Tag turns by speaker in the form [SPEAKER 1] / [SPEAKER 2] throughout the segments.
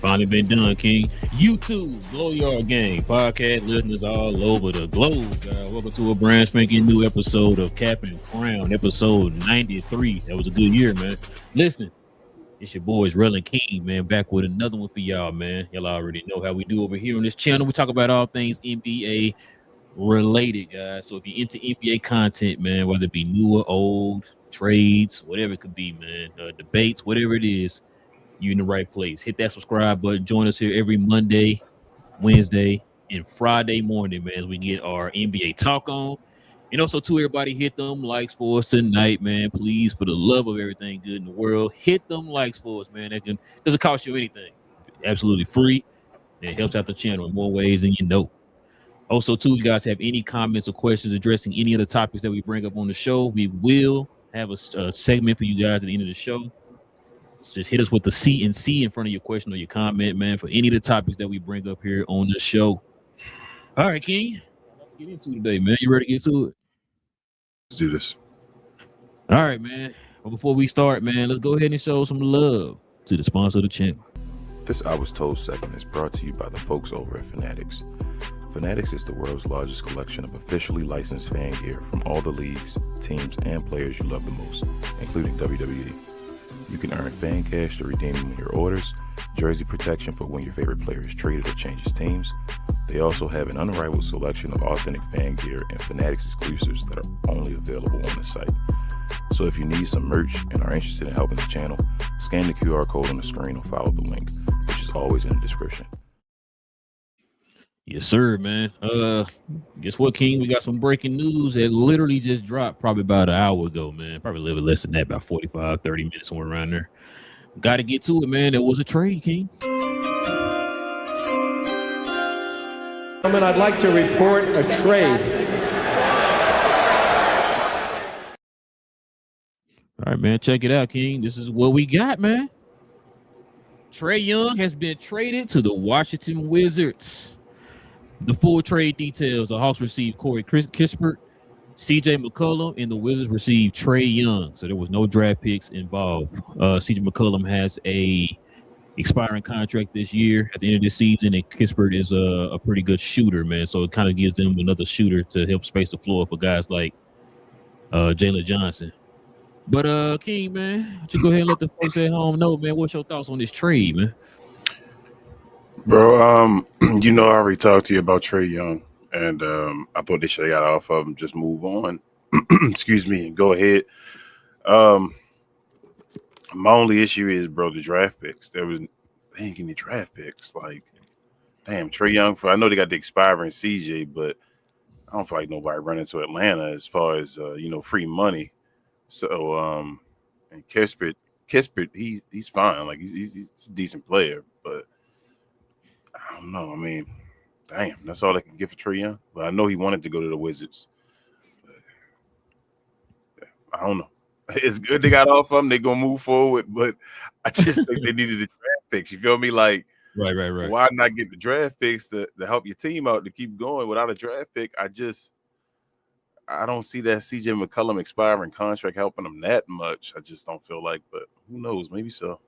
[SPEAKER 1] Finally been done, King. YouTube, Blow Yard Gang, podcast listeners all over the globe. Welcome to a brand spanking new episode of Cap and Crown, episode 93. That was a good year, man. Listen, it's your boys, Relle and King, man, back with another one for y'all, man. Y'all already know how we do over here on this channel. We talk about all things NBA related, guys. So if you're into NBA content, man, whether it be new or old, trades, whatever it could be, man, debates, whatever it is, you're in the right place. Hit that subscribe button. Join us here every Monday, Wednesday, and Friday morning, man, as we get our NBA talk on. And also, too, everybody hit them likes for us tonight, man. Please, for the love of everything good in the world, hit them likes for us, man. That doesn't cost you anything. Absolutely free. And it helps out the channel in more ways than you know. Also, too, if you guys have any comments or questions addressing any of the topics that we bring up on the show, we will have a segment for you guys at the end of the show. So just hit us with the C and C in front of your question or your comment, man, for any of the topics that we bring up here on the show. All right, King, let's get into it today, man. You ready to get to it?
[SPEAKER 2] Let's do this.
[SPEAKER 1] All right, man. Well, before we start, man, let's go ahead and show some love to the sponsor of the channel.
[SPEAKER 2] This I Was Told segment is brought to you by the folks over at Fanatics. Fanatics is the world's largest collection of officially licensed fan gear from all the leagues, teams, and players you love the most, including WWE. You can earn fan cash to redeem them in your orders, jersey protection for when your favorite player is traded or changes teams. They also have an unrivaled selection of authentic fan gear and Fanatics exclusives that are only available on the site. So if you need some merch and are interested in helping the channel, scan the QR code on the screen or follow the link, which is always in the description.
[SPEAKER 1] Yes, sir, man. Guess what, King? We got some breaking news that literally just dropped probably about an hour ago, man. Probably a little bit less than that, about 45, 30 minutes, somewhere around there. Got to get to it, man. There was a trade, King.
[SPEAKER 3] I'd like to report a trade.
[SPEAKER 1] All right, man. Check it out, King. This is what we got, man. Trae Young has been traded to the Washington Wizards. The full trade details: the Hawks received Corey Kispert, CJ McCollum, and the Wizards received Trae Young. So there was no draft picks involved. CJ McCollum has a expiring contract this year at the end of this season, and Kispert is a pretty good shooter, man. So it kind of gives them another shooter to help space the floor for guys like Jalen Johnson. But King, man, why don't you go ahead and let the folks at home know, man, what's your thoughts on this trade, man?
[SPEAKER 2] Bro, you know, I already talked to you about Trae Young, and I thought they should have got off of him, just move on. Excuse me, and go ahead. My only issue is, bro, the draft picks. They ain't getting the draft picks. Like, damn, Trae Young. I know they got the expiring CJ, but I don't feel like nobody running to Atlanta as far as free money. So, and Kispert, he's fine. Like he's a decent player, but I don't know. I mean, damn, that's all they can get for Trae Young. But I know he wanted to go to the Wizards. But, yeah, I don't know. It's good they got off of them. They're going to move forward. But I just think they needed the draft picks. You feel me? Like,
[SPEAKER 1] right.
[SPEAKER 2] Why not get the draft picks to help your team out to keep going without a draft pick? I don't see that CJ McCollum expiring contract helping them that much. I just don't feel like, but who knows? Maybe so.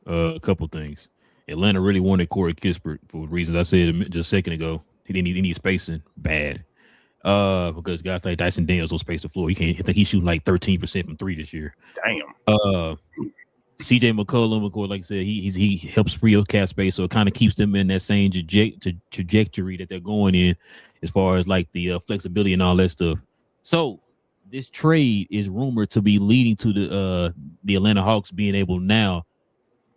[SPEAKER 1] A couple things. Atlanta really wanted Corey Kispert for reasons I said just a second ago. He need spacing bad. Because guys like Dyson Daniels don't space the floor. I think he's shooting like 13% from three this year.
[SPEAKER 2] Damn.
[SPEAKER 1] CJ McCollum, of course, like I said, he helps free up cap space, so it kind of keeps them in that same trajectory that they're going in, as far as like the flexibility and all that stuff. So this trade is rumored to be leading to the Atlanta Hawks being able now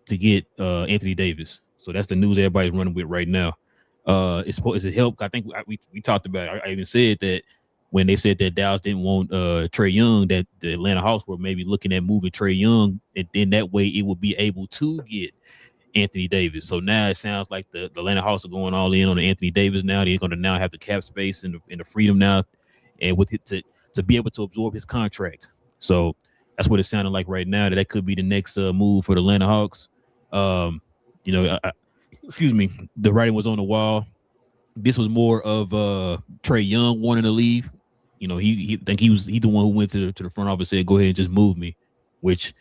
[SPEAKER 1] to get Anthony Davis. So that's the news everybody's running with right now. It's supposed to help. I think we talked about it. I even said that when they said that Dallas didn't want Trae Young, that the Atlanta Hawks were maybe looking at moving Trae Young, and then that way it would be able to get Anthony Davis. So now it sounds like the Atlanta Hawks are going all in on the Anthony Davis now. They're going to now have the cap space and the freedom now, and with it to be able to absorb his contract. So that's what it sounded like right now. That could be the next move for the Atlanta Hawks. Excuse me. The writing was on the wall. This was more of Trae Young wanting to leave. He think he's the one who went to the front office and said, "Go ahead and just move me," which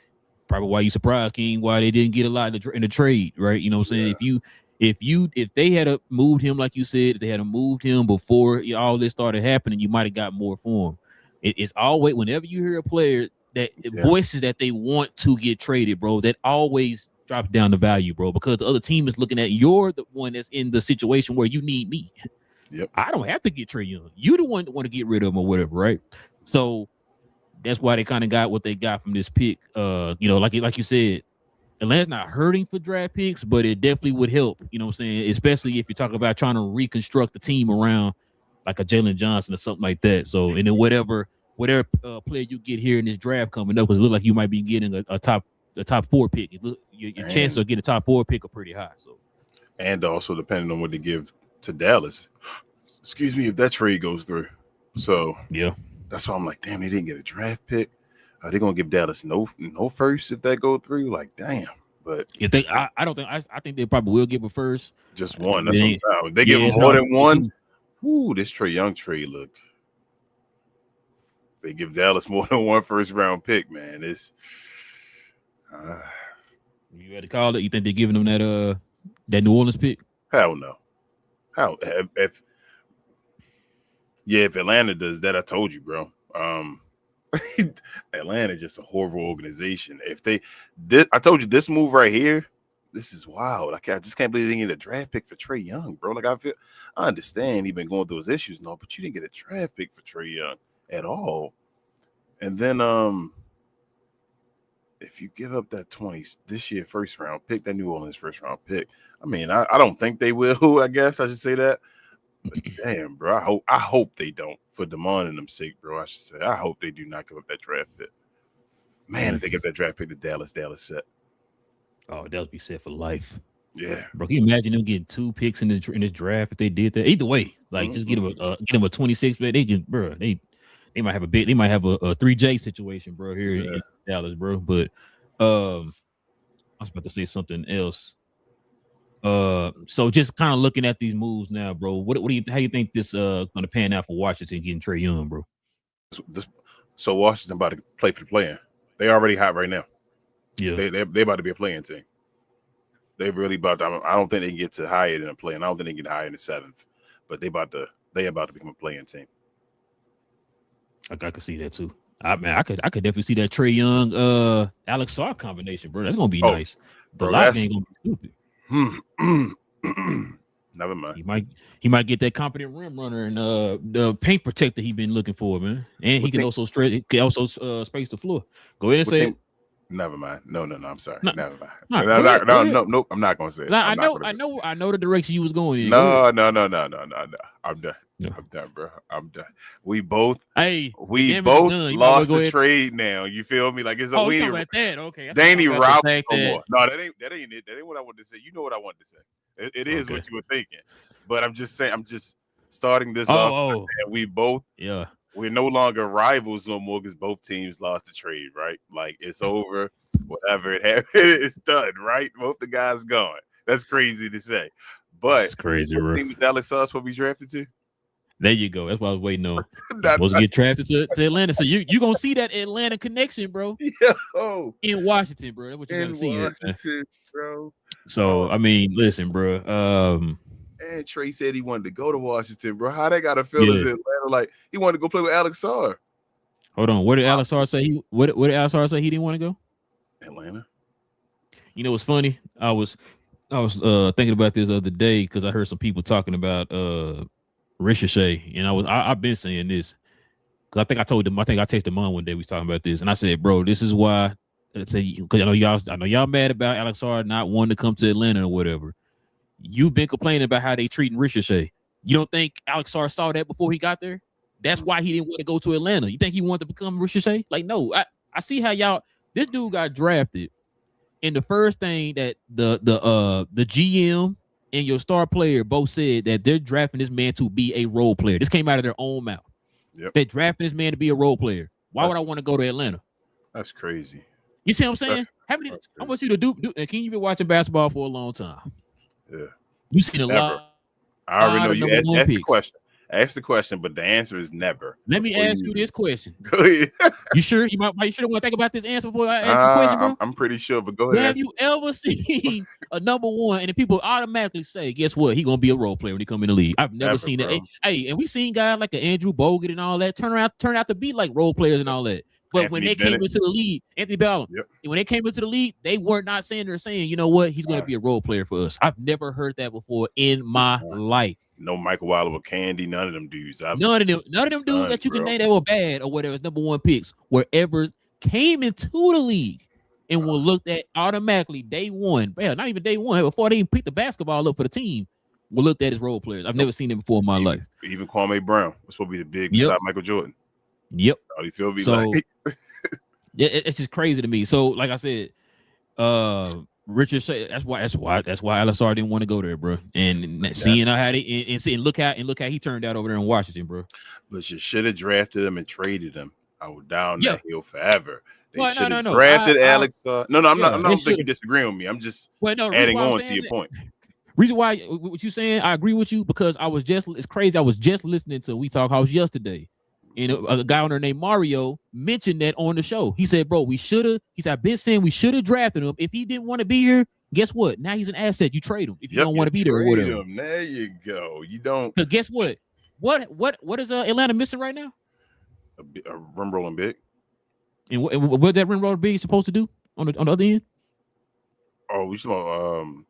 [SPEAKER 1] probably why you surprised, King, why they didn't get a lot in the trade, right? You know what I'm saying? If they had moved him, like you said, if they had moved him before all this started happening, you might have got more for him. It's always, whenever you hear a player that voices that they want to get traded, bro, that always drops down the value, bro, because the other team is looking at you're the one that's in the situation where you need me.
[SPEAKER 2] Yep.
[SPEAKER 1] I don't have to get Trae Young. You the one that want to get rid of him or whatever, right? So that's why they kind of got what they got from this pick. Like you said, Atlanta's not hurting for draft picks, but it definitely would help. You know what I'm saying? Especially if you're talking about trying to reconstruct the team around like a Jaylen Johnson or something like that. So, and then whatever player you get here in this draft coming up, because it looks like you might be getting a top 4 pick. Your chances of getting a top 4 pick are pretty high. So,
[SPEAKER 2] and also depending on what they give to Dallas, excuse me, if that trade goes through. So
[SPEAKER 1] yeah,
[SPEAKER 2] that's why I'm like, damn, they didn't get a draft pick. Are they gonna give Dallas no first if that go through? Like, damn. But
[SPEAKER 1] if they, I think they probably will give a first.
[SPEAKER 2] Just one. That's what I'm saying. If they give them more than one, this Trae Young trade look. They give Dallas more than one first round pick, man. It's
[SPEAKER 1] you had to call it. You think they're giving them that New Orleans pick?
[SPEAKER 2] Hell no. How if Atlanta does that, I told you, bro. Atlanta just a horrible organization. I told you this move right here, this is wild. I just can't believe they didn't get a draft pick for Trae Young, bro. Like I understand he's been going through those issues, but you didn't get a draft pick for Trae Young at all. And then if you give up that 20 this year first round pick, that New Orleans first round pick, I mean, I don't think they will. I guess I should say that. But damn, bro, I hope they don't, for Damon and them sake, bro. I should say I hope they do not give up that draft pick. Man, if they get that draft pick to Dallas set.
[SPEAKER 1] Oh, Dallas be set for life.
[SPEAKER 2] Yeah,
[SPEAKER 1] bro. Can you imagine them getting 2 picks in this draft if they did that? Either way, like just get them a 26, but they can, bro. They might have a 3J situation, bro, here in Dallas, bro. But I was about to say something else. So just kind of looking at these moves now, bro. How do you think this gonna pan out for Washington getting Trae Young, bro?
[SPEAKER 2] So Washington about to play for the play-in. They already hot right now.
[SPEAKER 1] Yeah,
[SPEAKER 2] they about to be a play-in team. They really about to, I don't think they can get to higher than a play-in. I don't think they can get higher than the 7th, but they about to become a play-in team.
[SPEAKER 1] I could see that too. I could definitely see that Trae Young Alex Sarr combination, bro. That's gonna be nice. The lot ain't gonna be stupid.
[SPEAKER 2] Never mind.
[SPEAKER 1] He might get that competent rim runner and the paint protector he been looking for, man. And he can also space the floor. Go ahead and say it.
[SPEAKER 2] Never mind. No. I'm sorry.
[SPEAKER 1] No,
[SPEAKER 2] never mind.
[SPEAKER 1] No.
[SPEAKER 2] Nope. I'm not gonna say it.
[SPEAKER 1] I know the direction you was going in.
[SPEAKER 2] No. I'm done. No. I'm done, bro. I'm done. We both lost the trade now. You feel me? Like it's a weird.
[SPEAKER 1] About that. Okay.
[SPEAKER 2] Danny Rob. No, that ain't it. That ain't what I wanted to say. You know what I wanted to say. It is what you were thinking. But I'm just saying. I'm just starting this off. We both.
[SPEAKER 1] Yeah.
[SPEAKER 2] We're no longer rivals no more because both teams lost the trade, right? Like it's over. Whatever it happened, it's done, right? Both the guys gone. That's crazy to say, but
[SPEAKER 1] it's crazy. What
[SPEAKER 2] team is Alex Sarr supposed to be drafted to?
[SPEAKER 1] There you go. That's what I was waiting on. Supposed to get drafted to Atlanta. So you gonna see that Atlanta connection, bro.
[SPEAKER 2] Yo.
[SPEAKER 1] In Washington, bro. That's what you're gonna see.
[SPEAKER 2] Washington, bro.
[SPEAKER 1] So I mean, listen, bro.
[SPEAKER 2] And Trae said he wanted to go to Washington, bro. How they got to feel as Atlanta? Like he wanted to go play with Alex Sarr.
[SPEAKER 1] Hold on. What did Alex Sarr say? What did Alex Sarr say he didn't want to go?
[SPEAKER 2] Atlanta.
[SPEAKER 1] You know what's funny? I was thinking about this the other day because I heard some people talking about Ricochet, and I've been saying this because I think I texted Mon one day we was talking about this, and I said, bro, this is why. Because I know y'all mad about Alex Sarr not wanting to come to Atlanta or whatever. You've been complaining about how they treating Ricochet. You don't think Alex Sarr saw that before he got there? That's why he didn't want to go to Atlanta. You think he wanted to become Ricochet? Like, no. I see how this dude got drafted, and the first thing that the GM and your star player both said that they're drafting this man to be a role player. This came out of their own mouth.
[SPEAKER 2] Yep.
[SPEAKER 1] They're drafting this man to be a role player. Why would I want to go to Atlanta?
[SPEAKER 2] That's crazy.
[SPEAKER 1] You see what I'm saying? I want you to do. Can you been watching basketball for a long time?
[SPEAKER 2] Yeah.
[SPEAKER 1] You seen a lot.
[SPEAKER 2] I already know you. Ask the question. Ask the question, but the answer is never.
[SPEAKER 1] Let me ask you this question.
[SPEAKER 2] Go ahead.
[SPEAKER 1] You sure? You might want to think about this answer before I ask this question, bro.
[SPEAKER 2] I'm pretty sure, but go ahead.
[SPEAKER 1] Have you ever seen a number one and the people automatically say, guess what? He gonna be a role player when he come in the league. I've never seen that. Hey, and we seen guys like an Andrew Bogut and all that turn out to be like role players and all that. But when they came into the league, Anthony Bellum, when they came into the league, they were not saying you know what, he's going to be a role player for us. I've never heard that before in my life.
[SPEAKER 2] No Michael Wilder with Candy, none of them dudes.
[SPEAKER 1] None of them dudes that you can name that were bad or whatever, number one picks, wherever came into the league and were looked at automatically day one. Well, not even day one, before they even picked the basketball up for the team, were looked at as role players. I've never seen them before in my life.
[SPEAKER 2] Even Kwame Brown was supposed to be the big beside Michael Jordan.
[SPEAKER 1] Yep.
[SPEAKER 2] How do you feel?
[SPEAKER 1] It's just crazy to me. So, like I said, Richard said that's why Alisar didn't want to go there, bro. And seeing how they and look how he turned out over there in Washington, bro.
[SPEAKER 2] But you should have drafted him and traded him. I was down that hill forever. They should have
[SPEAKER 1] drafted
[SPEAKER 2] Alex. I'm not thinking you disagreeing with me. I'm just adding on to your point.
[SPEAKER 1] Reason why what you saying, I agree with you because it's crazy. I was just listening to We Talk House yesterday. And a guy on there named Mario mentioned that on the show. He said, bro, I've been saying we should have drafted him. If he didn't want to be here, guess what? Now he's an asset. You trade him if you don't want to be there or whatever.
[SPEAKER 2] There you go. You don't.
[SPEAKER 1] Because guess what? What is Atlanta missing right now?
[SPEAKER 2] A rim rolling big.
[SPEAKER 1] And what that rim rolling big supposed to do on the other end?
[SPEAKER 2] Oh, we talking about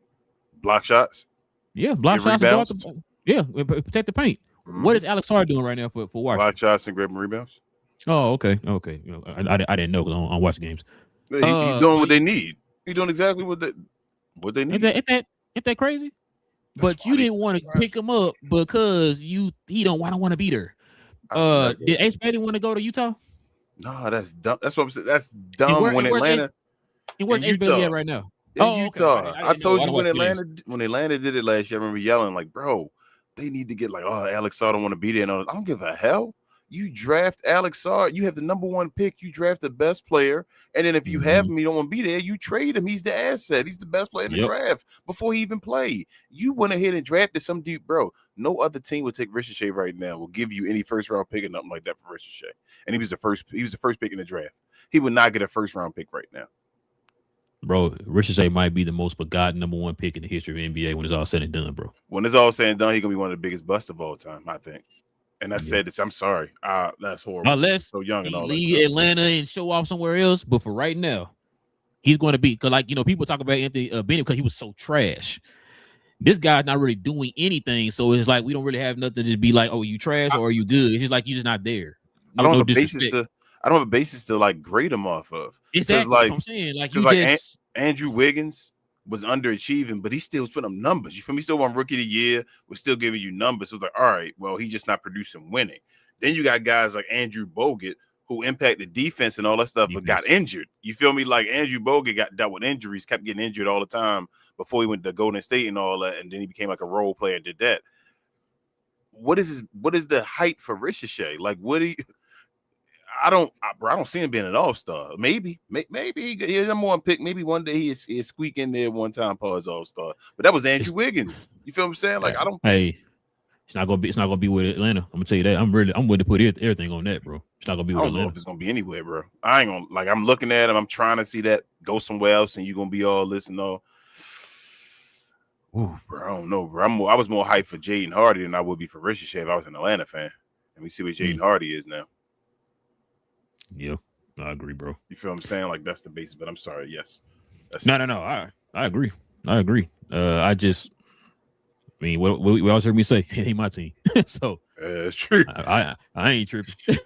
[SPEAKER 2] block shots?
[SPEAKER 1] Yeah, block shots. And protect the paint. Mm-hmm. What is Alex Hart doing right now for Washington?
[SPEAKER 2] Block shots and grabbing rebounds.
[SPEAKER 1] Oh, okay. You know, I didn't know because I watch games.
[SPEAKER 2] He's doing what they need. He's doing exactly what they need.
[SPEAKER 1] Ain't that crazy? But you didn't want to pick him up because he don't want to be there. Did Ace Bailey want to go to Utah?
[SPEAKER 2] No, that's dumb. That's what I'm saying. That's dumb. When Atlanta.
[SPEAKER 1] Where's Ace Bailey at right now?
[SPEAKER 2] In Utah. Okay. I told you when Atlanta did it last year. I remember yelling like, bro. They need to get like, Alex Sarr don't want to be there. No, I don't give a hell. You draft Alex Sarr. You have the number one pick. You draft the best player. And then if you have him, you don't want to be there, you trade him. He's the asset. He's the best player in the draft before he even played. You went ahead and drafted some dude, bro. No other team would take Ricochet right now, will give you any first round pick or nothing like that for Ricochet. And he was the first pick in the draft. He would not get a first round pick right now.
[SPEAKER 1] Bro, Ricochet might be the most forgotten number one pick in the history of NBA when it's all said and done, bro.
[SPEAKER 2] When it's all said and done, he's going to be one of the biggest busts of all time, I think. And I said this, I'm sorry. That's horrible.
[SPEAKER 1] Unless
[SPEAKER 2] so young and all that
[SPEAKER 1] leave Atlanta and show off somewhere else. But for right now, he's going to be, because people talk about Anthony Bennett because he was so trash. This guy's not really doing anything. So it's like we don't really have nothing to just be like, oh, you trash or are you good? It's just like you're just not there.
[SPEAKER 2] I don't have a basis to like grade him off of.
[SPEAKER 1] Exactly. That's what I'm saying. Like
[SPEAKER 2] Andrew Wiggins was underachieving, but he still was putting up numbers. You feel me? He still won Rookie of the Year. Was still giving you numbers. So it's like, all right, well, he's just not producing winning. Then you got guys like Andrew Bogut who impacted defense and all that stuff, but got injured. You feel me? Like Andrew Bogut got dealt with injuries, kept getting injured all the time before he went to Golden State and all that, and then he became like a role player and did that. What is the height for Ricochet? Like, I don't see him being an all-star. Maybe he's number one pick. Maybe one day he'll squeak in there one time for his all-star. But that was Andrew Wiggins. You feel what I'm saying? Like, I don't.
[SPEAKER 1] Hey, it's not gonna be with Atlanta. I'm gonna tell you that. I'm willing to put everything on that, bro. It's not gonna be with Atlanta. I don't know
[SPEAKER 2] if it's gonna be anywhere, bro. I ain't gonna like. I'm looking at him. I'm trying to see that go somewhere else, and you're gonna be all this and all. Ooh, bro, I don't know, bro. I was more hyped for Jaden Hardy than I would be for Ricochet if I was an Atlanta fan. And we see what Jaden Hardy is now.
[SPEAKER 1] Yeah, I agree, bro.
[SPEAKER 2] You feel what I'm saying? Like, that's the basis, but I'm sorry. Yes.
[SPEAKER 1] No. I agree. I mean, what always heard me say, it ain't my team. So
[SPEAKER 2] it's true.
[SPEAKER 1] I ain't tripping.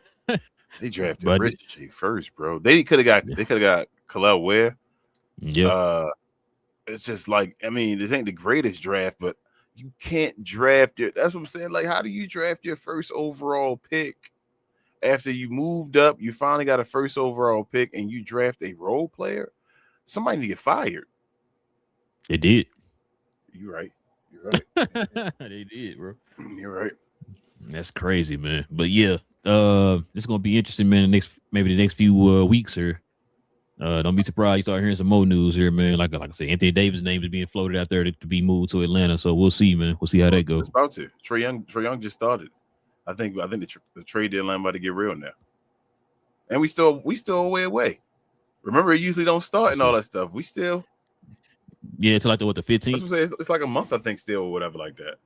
[SPEAKER 2] They drafted Ricochet first, bro. They could have got Khalil Ware.
[SPEAKER 1] Yeah.
[SPEAKER 2] It's just like, I mean, this ain't the greatest draft, but you can't draft it. That's what I'm saying. Like, how do you draft your first overall pick? After you moved up, you finally got a first overall pick, and you draft a role player. Somebody need to get fired.
[SPEAKER 1] They did.
[SPEAKER 2] You're right.
[SPEAKER 1] They did, bro.
[SPEAKER 2] You're right.
[SPEAKER 1] That's crazy, man. But yeah, it's gonna be interesting, man. The next few weeks here. Don't be surprised you start hearing some more news here, man. Like I said, Anthony Davis' name is being floated out there to be moved to Atlanta. So we'll see, man. We'll see how that goes.
[SPEAKER 2] It's about to. Trae Young just started. I think the trade deadline about to get real now, and we still a way away. Remember, it usually don't start and all that stuff. We still,
[SPEAKER 1] it's like the 15th.
[SPEAKER 2] That's what I'm saying. It's like a month, I think, still or whatever like that.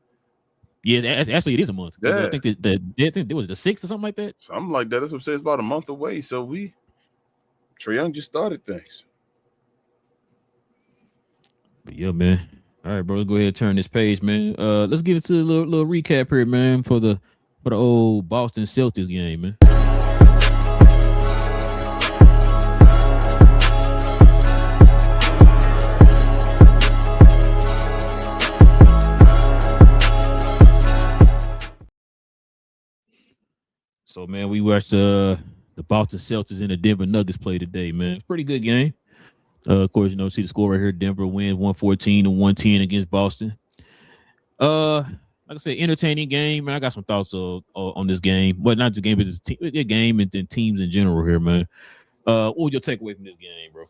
[SPEAKER 1] Yeah, actually, it is a month.
[SPEAKER 2] Yeah,
[SPEAKER 1] I think it was the 6th or something like that.
[SPEAKER 2] Something like that. That's what I'm saying. It's about a month away. So Trae Young just started things.
[SPEAKER 1] But yeah, man. All right, bro. Let's go ahead and turn this page, man. Let's get into a little recap here, man, for the old Boston Celtics game, man. So, man, we watched the Boston Celtics and the Denver Nuggets play today, man. It's a pretty good game. Of course, see the score right here. Denver wins 114-110 against Boston. Like I said, entertaining game, man. I got some thoughts on this game. Well, not the game, but the game and then teams in general here, man. What would your takeaway from this game, bro?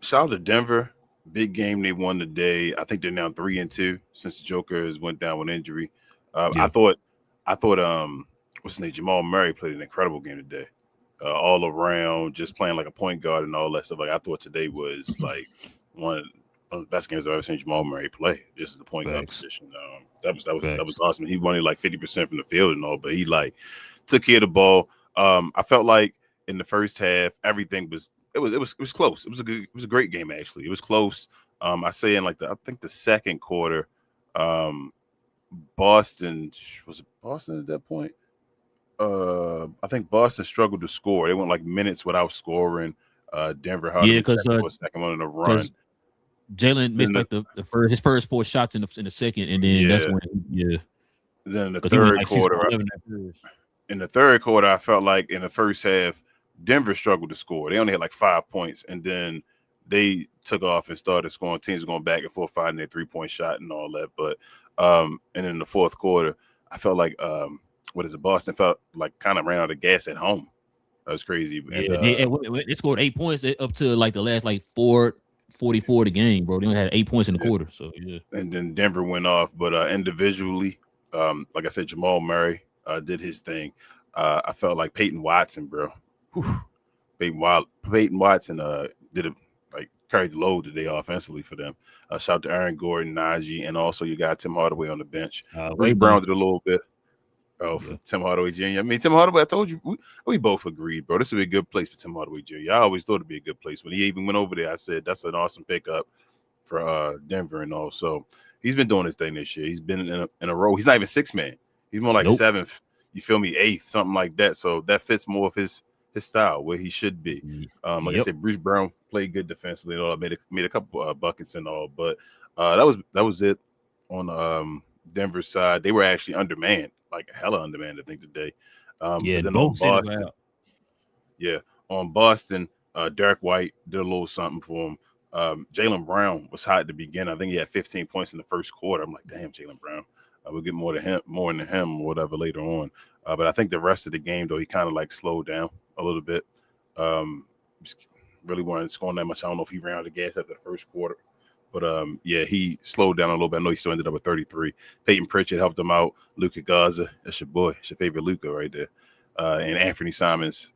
[SPEAKER 2] Shout out to Denver. Big game they won today. I think they're now 3-2 since the Joker has went down with injury. Yeah. I thought what's his name? Jamal Murray played an incredible game today. All around, just playing like a point guard and all that stuff. Like I thought today was like one of the best games I've ever seen Jamal Murray play. Just as the point guard position. That was awesome. He won it like 50% from the field and all, but he like took care of the ball. I felt like in the first half everything was close. It was a great game actually. It was close. I say in like I think the second quarter, Boston at that point. I think Boston struggled to score. They went like minutes without scoring. Denver had
[SPEAKER 1] because
[SPEAKER 2] a second one in a run.
[SPEAKER 1] Jaylen missed like his first 4 shots in the second, and then that's when
[SPEAKER 2] Then in the third quarter, in the third quarter, I felt like in the first half, Denver struggled to score. They only had like 5 points, and then they took off and started scoring. Teams were going back and forth, finding their 3-point shot and all that. But and in the fourth quarter, I felt like Boston felt like kind of ran out of gas at home. That was crazy.
[SPEAKER 1] Yeah, they scored 8 points up to like the last like 4:44 the game, bro. They only had 8 points in the quarter. So yeah. And
[SPEAKER 2] then Denver went off, but individually, like I said, Jamal Murray did his thing. I felt like Peyton Watson, bro. Peyton Watson carried the load today offensively for them. Shout out to Aaron Gordon, Najee, and also you got Tim Hardaway on the bench. Bruce Brown did a little bit. Tim Hardaway Jr. I mean, Tim Hardaway, I told you, we both agreed, bro. This would be a good place for Tim Hardaway Jr. I always thought it'd be a good place. When he even went over there, I said, that's an awesome pickup for Denver and all. So he's been doing his thing this year. He's been in a row. He's not even 6 man. He's more like 7th, you feel me, 8th, something like that. So that fits more of his style, where he should be. Like I said, Bruce Brown played good defensively and all. Made a couple buckets and all. But that was it on Denver's side. They were actually undermanned. Like hella undermanned, I think, today. Then on Boston, on Boston, Derek White did a little something for him. Jaylen Brown was hot at the beginning. I think he had 15 points in the first quarter. I'm like, damn, Jaylen Brown. We'll get more into him or whatever later on. But I think the rest of the game, though, he kind of like slowed down a little bit. Just really wasn't scoring that much. I don't know if he ran out of gas after the first quarter. But, he slowed down a little bit. I know he still ended up with 33. Peyton Pritchard helped him out. Luka Garza, that's your boy. It's your favorite Luka right there. And Anthony Simons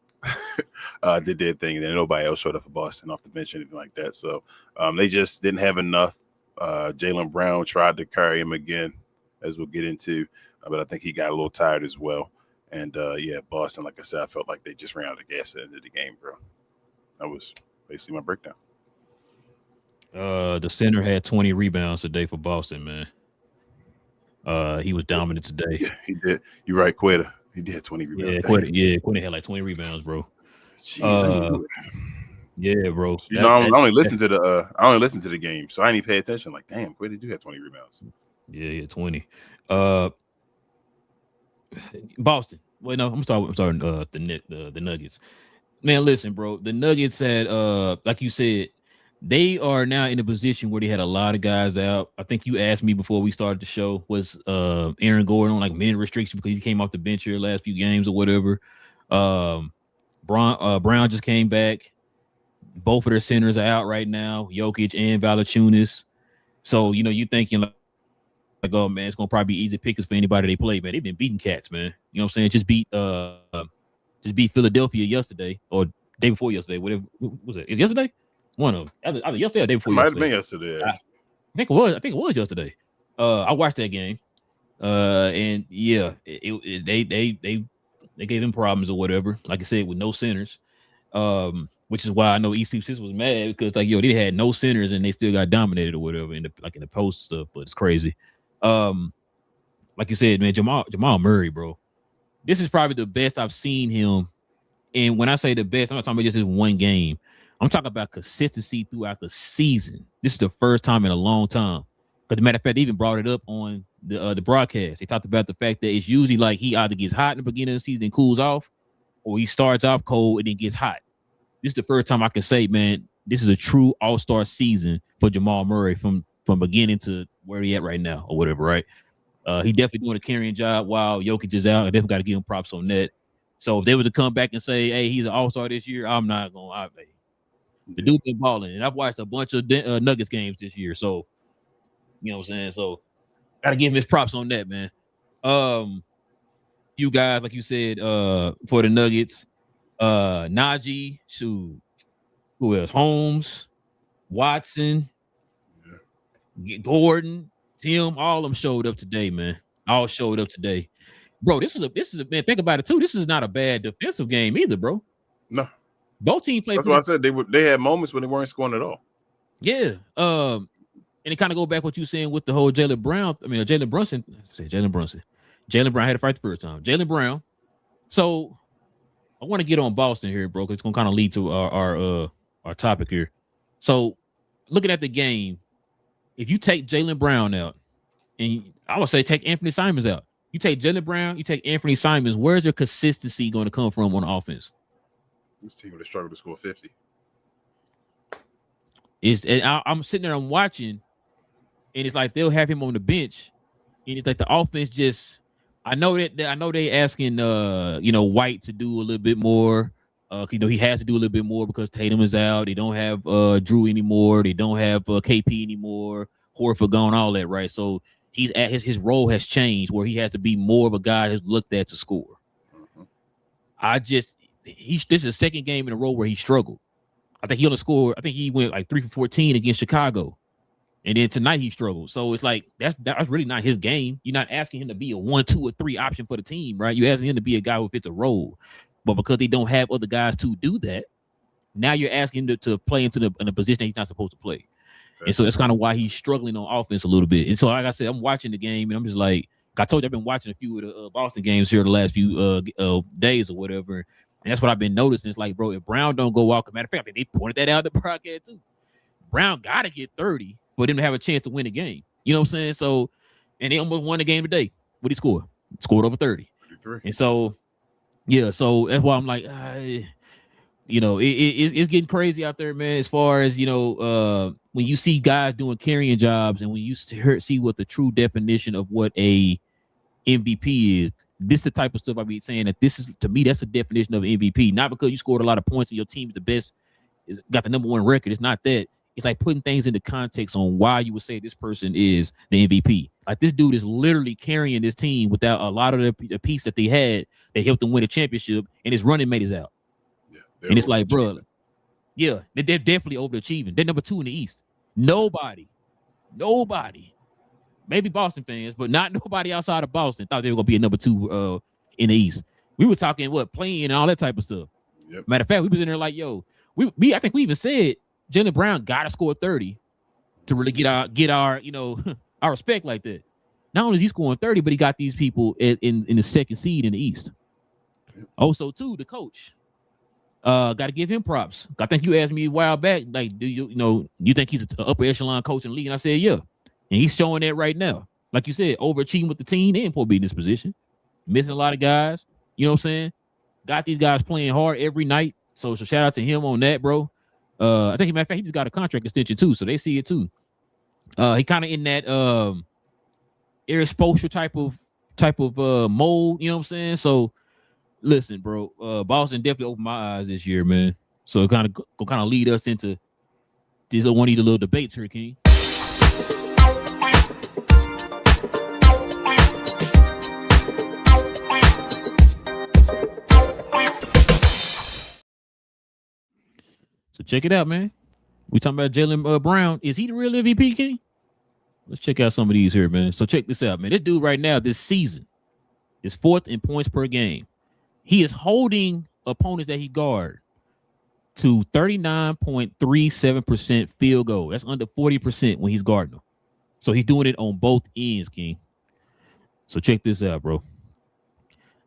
[SPEAKER 2] did their thing. And then nobody else showed up for Boston off the bench or anything like that. So they just didn't have enough. Jaylen Brown tried to carry him again, as we'll get into. But I think he got a little tired as well. And, Boston, like I said, I felt like they just ran out of gas at the end of the game, bro. That was basically my breakdown.
[SPEAKER 1] The center had 20 rebounds today for Boston, man. He was dominant today.
[SPEAKER 2] Yeah, he did. You're right, Quetta. He did 20 rebounds.
[SPEAKER 1] Quetta had like 20 rebounds, bro. Yeah, bro.
[SPEAKER 2] I only listened to the game, so I didn't even pay attention. Like, damn, Quetta do have 20 rebounds.
[SPEAKER 1] Yeah, 20. Boston. Wait, no, I'm starting the Nuggets. Man, listen, bro. The Nuggets had like you said, they are now in a position where they had a lot of guys out. I think you asked me before we started the show, was Aaron Gordon on like minute restriction because he came off the bench here last few games or whatever. Brown just came back. Both of their centers are out right now, Jokic and Valanciunas. So, you thinking like, oh man, it's gonna probably be easy pickers for anybody they play, man. They've been beating cats, man. You know what I'm saying? Just beat Philadelphia yesterday or day before yesterday. Whatever was it? Is it yesterday? One of them. Either yesterday or day before
[SPEAKER 4] It might have
[SPEAKER 1] yesterday.
[SPEAKER 4] been yesterday.
[SPEAKER 1] I think it was yesterday. I watched that game. And yeah, they gave him problems or whatever. Like I said, with no centers. Which is why I know East Sis was mad because like they had no centers and they still got dominated or whatever in the post stuff, but it's crazy. Like you said, man, Jamal Murray, bro. This is probably the best I've seen him. And when I say the best, I'm not talking about just this one game. I'm talking about consistency throughout the season. This is the first time in a long time. But the matter of fact, they even brought it up on the broadcast. They talked about the fact that it's usually like he either gets hot in the beginning of the season and cools off, or he starts off cold and then gets hot. This is the first time I can say, man, this is a true all-star season for Jamal Murray from beginning to where he at right now or whatever, right? He definitely doing a carrying job while Jokic is out. I definitely got to give him props on that. So if they were to come back and say, hey, he's an all-star this year, I'm not going to. The dude been balling. And I've watched a bunch of Nuggets games this year. So, you know what I'm saying? So, got to give him his props on that, man. You guys, like you said, for the Nuggets, Najee, who else? Holmes, Watson, Gordon, Tim, all of them showed up today, man. All showed up today. Bro, this is a man, think about it too. This is not a bad defensive game either, bro.
[SPEAKER 4] No.
[SPEAKER 1] Both teams played.
[SPEAKER 4] That's why I said they had moments when they weren't scoring at all.
[SPEAKER 1] Yeah. And it kind of go back what you saying with the whole Jaylen Brown. I mean, Jalen Brunson. Jaylen Brown had to fight the first time. Jaylen Brown. So I want to get on Boston here, bro, because it's gonna kind of lead to our topic here. So looking at the game, if you take Jaylen Brown out, and I would say take Anthony Simons out, you take Jaylen Brown, you take Anthony Simons, where's your consistency going to come from on offense?
[SPEAKER 4] This team would have struggled to score 50.
[SPEAKER 1] I'm sitting there, I'm watching, and it's like they'll have him on the bench, and it's like the offense just. I know they asking White to do a little bit more. He has to do a little bit more because Tatum is out. They don't have Drew anymore. They don't have KP anymore. Horford gone, all that, right? So he's at his role has changed where he has to be more of a guy who's looked at to score. Mm-hmm. This is the second game in a row where he struggled. I think he only scored. I think he went like 3 for 14 against Chicago. And then tonight he struggled. So it's like that's really not his game. You're not asking him to be a 1, 2, or 3 option for the team, right? You're asking him to be a guy who fits a role. But because they don't have other guys to do that, now you're asking him to play in a position that he's not supposed to play. Okay. And so that's kind of why he's struggling on offense a little bit. And so, like I said, I'm watching the game, and I'm just like, I told you I've been watching a few of the Boston games here the last few days or whatever. And that's what I've been noticing. It's like, bro, if Brown don't go out, matter of fact, they pointed that out in the broadcast too. Brown got to get 30 for them to have a chance to win the game. You know what I'm saying? So, and they almost won the game today. What he scored? Scored over 30. 33. And so, yeah, so that's why I'm like, it's getting crazy out there, man, as far as, when you see guys doing carrying jobs and when you see what the true definition of what a MVP is, this is the type of stuff I be saying that this is, to me, that's the definition of MVP. Not because you scored a lot of points and your team is the best, got the #1 record. It's not that. It's like putting things into context on why you would say this person is the MVP. Like this dude is literally carrying this team without a lot of the piece that they had that helped them win a championship, and his running mate is out. Yeah, and it's like, bro, yeah, they're definitely overachieving. They're #2 in the East. Nobody, maybe Boston fans, but not nobody outside of Boston thought they were gonna be a #2 in the East. We were talking playing and all that type of stuff. Yep. Matter of fact, we was in there like, yo, I think we even said Jaylen Brown got to score 30 to really get our our respect like that. Not only is he scoring 30, but he got these people in the second seed in the East. Also, too, the coach. Got to give him props. I think you asked me a while back, like, do you think he's an upper echelon coach in the league? And I said, yeah. And he's showing that right now. Like you said, overachieving with the team. They ain't supposed to be in this position. Missing a lot of guys. You know what I'm saying? Got these guys playing hard every night. So shout out to him on that, bro. I think, matter of fact, he just got a contract extension too, so they see it too. He kind of in that air exposure type of mold, you know what I'm saying? So, listen, bro, Boston definitely opened my eyes this year, man. So it kind of lead us into one of the little debates here, King. So check it out, man. We talking about Jaylen Brown. Is he the real MVP, King? Let's check out some of these here, man. So check this out, man. This dude right now, this season, is 4th in points per game. He is holding opponents that he guard to 39.37% field goal. That's under 40% when he's guarding them. So he's doing it on both ends, King. So check this out, bro.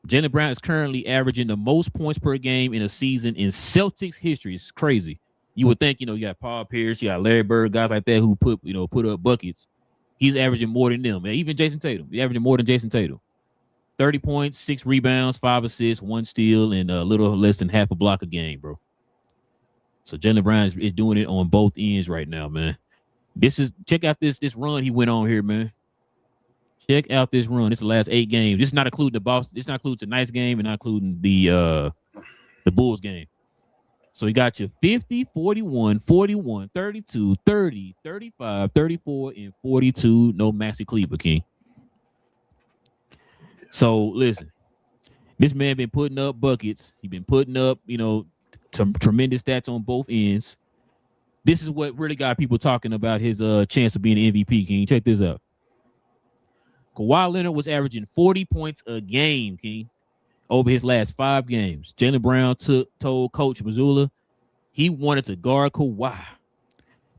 [SPEAKER 1] Jaylen Brown is currently averaging the most points per game in a season in Celtics history. It's crazy. You would think, you got Paul Pierce, you got Larry Bird, guys like that who put up buckets. He's averaging more than them. Man. Even Jason Tatum. He's averaging more than Jason Tatum. 30 points, 6 rebounds, 5 assists, 1 steal, and a little less than half a block a game, bro. So Jaylen Brown is doing it on both ends right now, man. Check out this run he went on here, man. Check out this run. This is the last 8 games. This is not including the Boston. This not includes tonight's game and not including the Bulls game. So he got you 50, 41, 41, 32, 30, 35, 34, and 42. No Maxi Kleber, King. So listen, this man been putting up buckets. He been putting up, some tremendous stats on both ends. This is what really got people talking about his chance of being an MVP, King. Check this out. Kawhi Leonard was averaging 40 points a game, King, over his last 5 games. Jaylen Brown told Coach Mazzulla he wanted to guard Kawhi.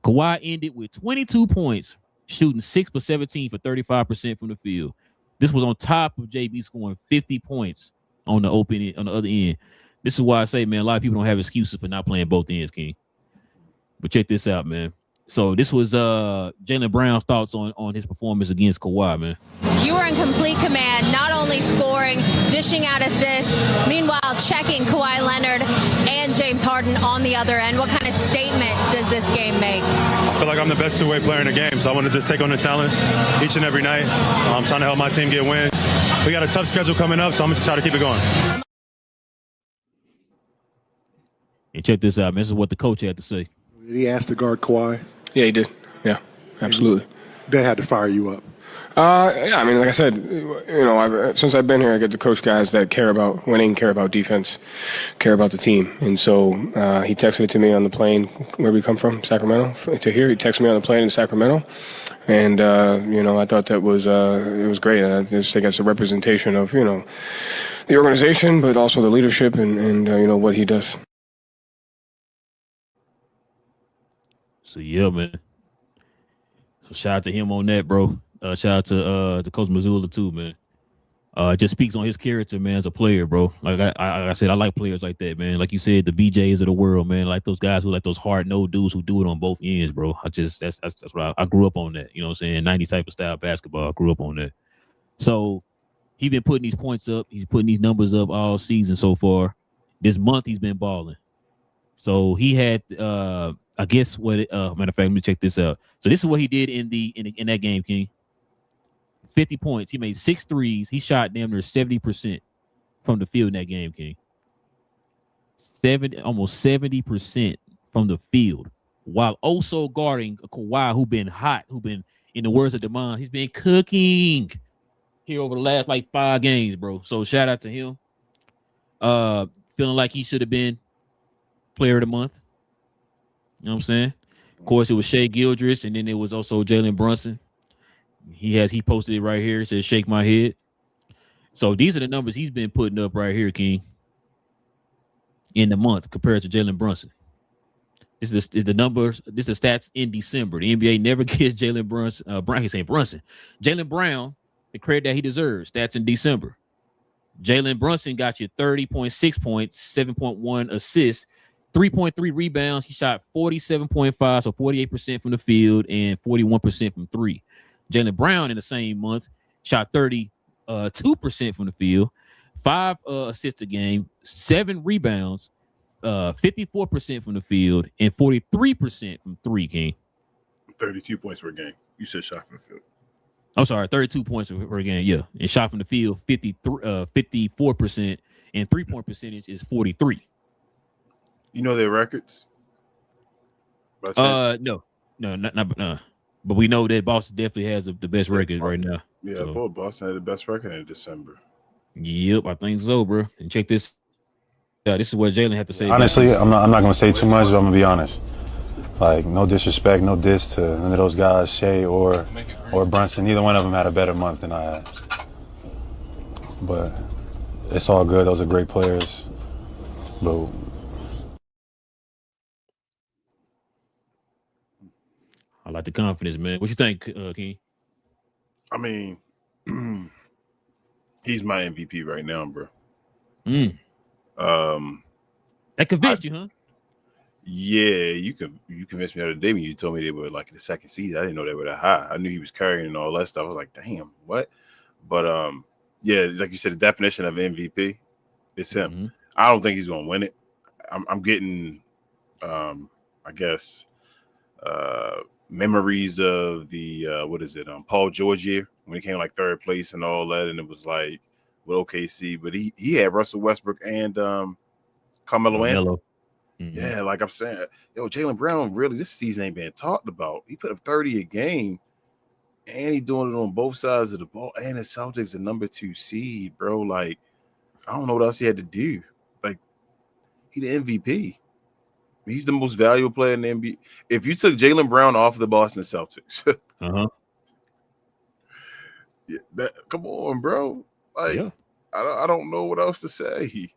[SPEAKER 1] Kawhi ended with 22 points, shooting 6 for 17 for 35% from the field. This was on top of JB scoring 50 points on the other end. This is why I say, man, a lot of people don't have excuses for not playing both ends, King. But check this out, man. So this was Jaylen Brown's thoughts on his performance against Kawhi, man.
[SPEAKER 5] You were in complete command, not only scoring, dishing out assists, meanwhile checking Kawhi Leonard and James Harden on the other end. What kind of statement does this game make?
[SPEAKER 6] I feel like I'm the best two-way player in the game, so I want to just take on the challenge each and every night. I'm trying to help my team get wins. We got a tough schedule coming up, so I'm just trying to keep it going.
[SPEAKER 1] And check this out, man. This is what the coach had to say.
[SPEAKER 7] Did he ask to guard Kawhi?
[SPEAKER 8] Yeah, he did. Yeah, absolutely.
[SPEAKER 7] That had to fire you up.
[SPEAKER 8] Yeah, I mean, like I said, since I've been here, I get to coach guys that care about winning, care about defense, care about the team. And so he texted it to me on the plane where we come from, Sacramento, to here. He texted me on the plane in Sacramento. And, I thought that was it was great. I just think that's a representation of, the organization, but also the leadership and what he does.
[SPEAKER 1] So yeah, man. So shout out to him on that, bro. Shout out to Coach Mazzulla too, man. It just speaks on his character, man, as a player, bro. Like I said, I like players like that, man. Like you said, the BJs of the world, man. Like those guys who like those hard-nosed dudes who do it on both ends, bro. That's what I grew up on that. You know what I'm saying? 90s type of style basketball. I grew up on that. So he been putting these points up. He's putting these numbers up all season so far. This month he's been balling. So he had I guess what matter of fact, let me check this out. So this is what he did in that game, King. 50 points. He made 6 threes. He shot damn near 70% from the field in that game, King. Almost 70% from the field, while also guarding a Kawhi who been hot, who been, in the words of Demond, he's been cooking here over the last 5 games, bro. So shout out to him. Feeling like he should have been player of the month. You know what I'm saying? Of course, it was Shai Gilgeous, and then it was also Jalen Brunson. He posted it right here. It says, "Shake my head." So these are the numbers he's been putting up right here, King, in the month compared to Jalen Brunson. This is the numbers. This is the stats in December. The NBA never gives Jalen Brunson. Jaylen Brown the credit that he deserves. Stats in December. Jalen Brunson got you 30.6 points, 7.1 assists, 3.3 rebounds. He shot 47.5, so 48% from the field and 41% from 3. Jaylen Brown in the same month shot 32% from the field, 5 assists a game, 7 rebounds, 54% from the field, and 43% from 3, King.
[SPEAKER 4] 32 points per game. You said shot from the field.
[SPEAKER 1] I'm sorry, 32 points per game, yeah. And shot from the field, 54%, and 3-point percentage is 43.
[SPEAKER 4] You know their records?
[SPEAKER 1] No, not. But we know that Boston definitely has the best record right now.
[SPEAKER 4] Yeah,
[SPEAKER 1] so.
[SPEAKER 4] I thought Boston had the best record in December.
[SPEAKER 1] Yep, I think so, bro. And check this Yeah, this is what Jaylen had to say.
[SPEAKER 9] Honestly, I'm not going to say too much, but I'm going to be honest. Like, no disrespect, no diss to none of those guys, Shea or Brunson. Neither one of them had a better month than I had. But it's all good. Those are great players. But
[SPEAKER 1] I like the confidence, man. What you think, King?
[SPEAKER 4] I mean, he's my MVP right now, bro.
[SPEAKER 1] That convinced you, huh?
[SPEAKER 4] Yeah, you convinced me the other day when you told me they were like the second seed. I didn't know they were that high. I knew he was carrying and all that stuff. I was like, damn, what? But yeah, like you said, the definition of MVP is him.
[SPEAKER 1] Mm-hmm.
[SPEAKER 4] I don't think he's gonna win it. I'm getting I guess memories of the Paul George year when he came like third place and all that, and it was like with OKC, but he had Russell Westbrook and Carmelo Anthony.
[SPEAKER 1] Mm-hmm.
[SPEAKER 4] Yeah, like I'm saying, yo, Jaylen Brown really this season ain't been talked about. He put up 30 a game, and he doing it on both sides of the ball. And the Celtics the number 2 seed, bro. Like, I don't know what else he had to do. Like, he the MVP. He's the most valuable player in the NBA. If you took Jaylen Brown off the Boston Celtics, yeah, come on, bro. Like, yeah. I don't know what else to say.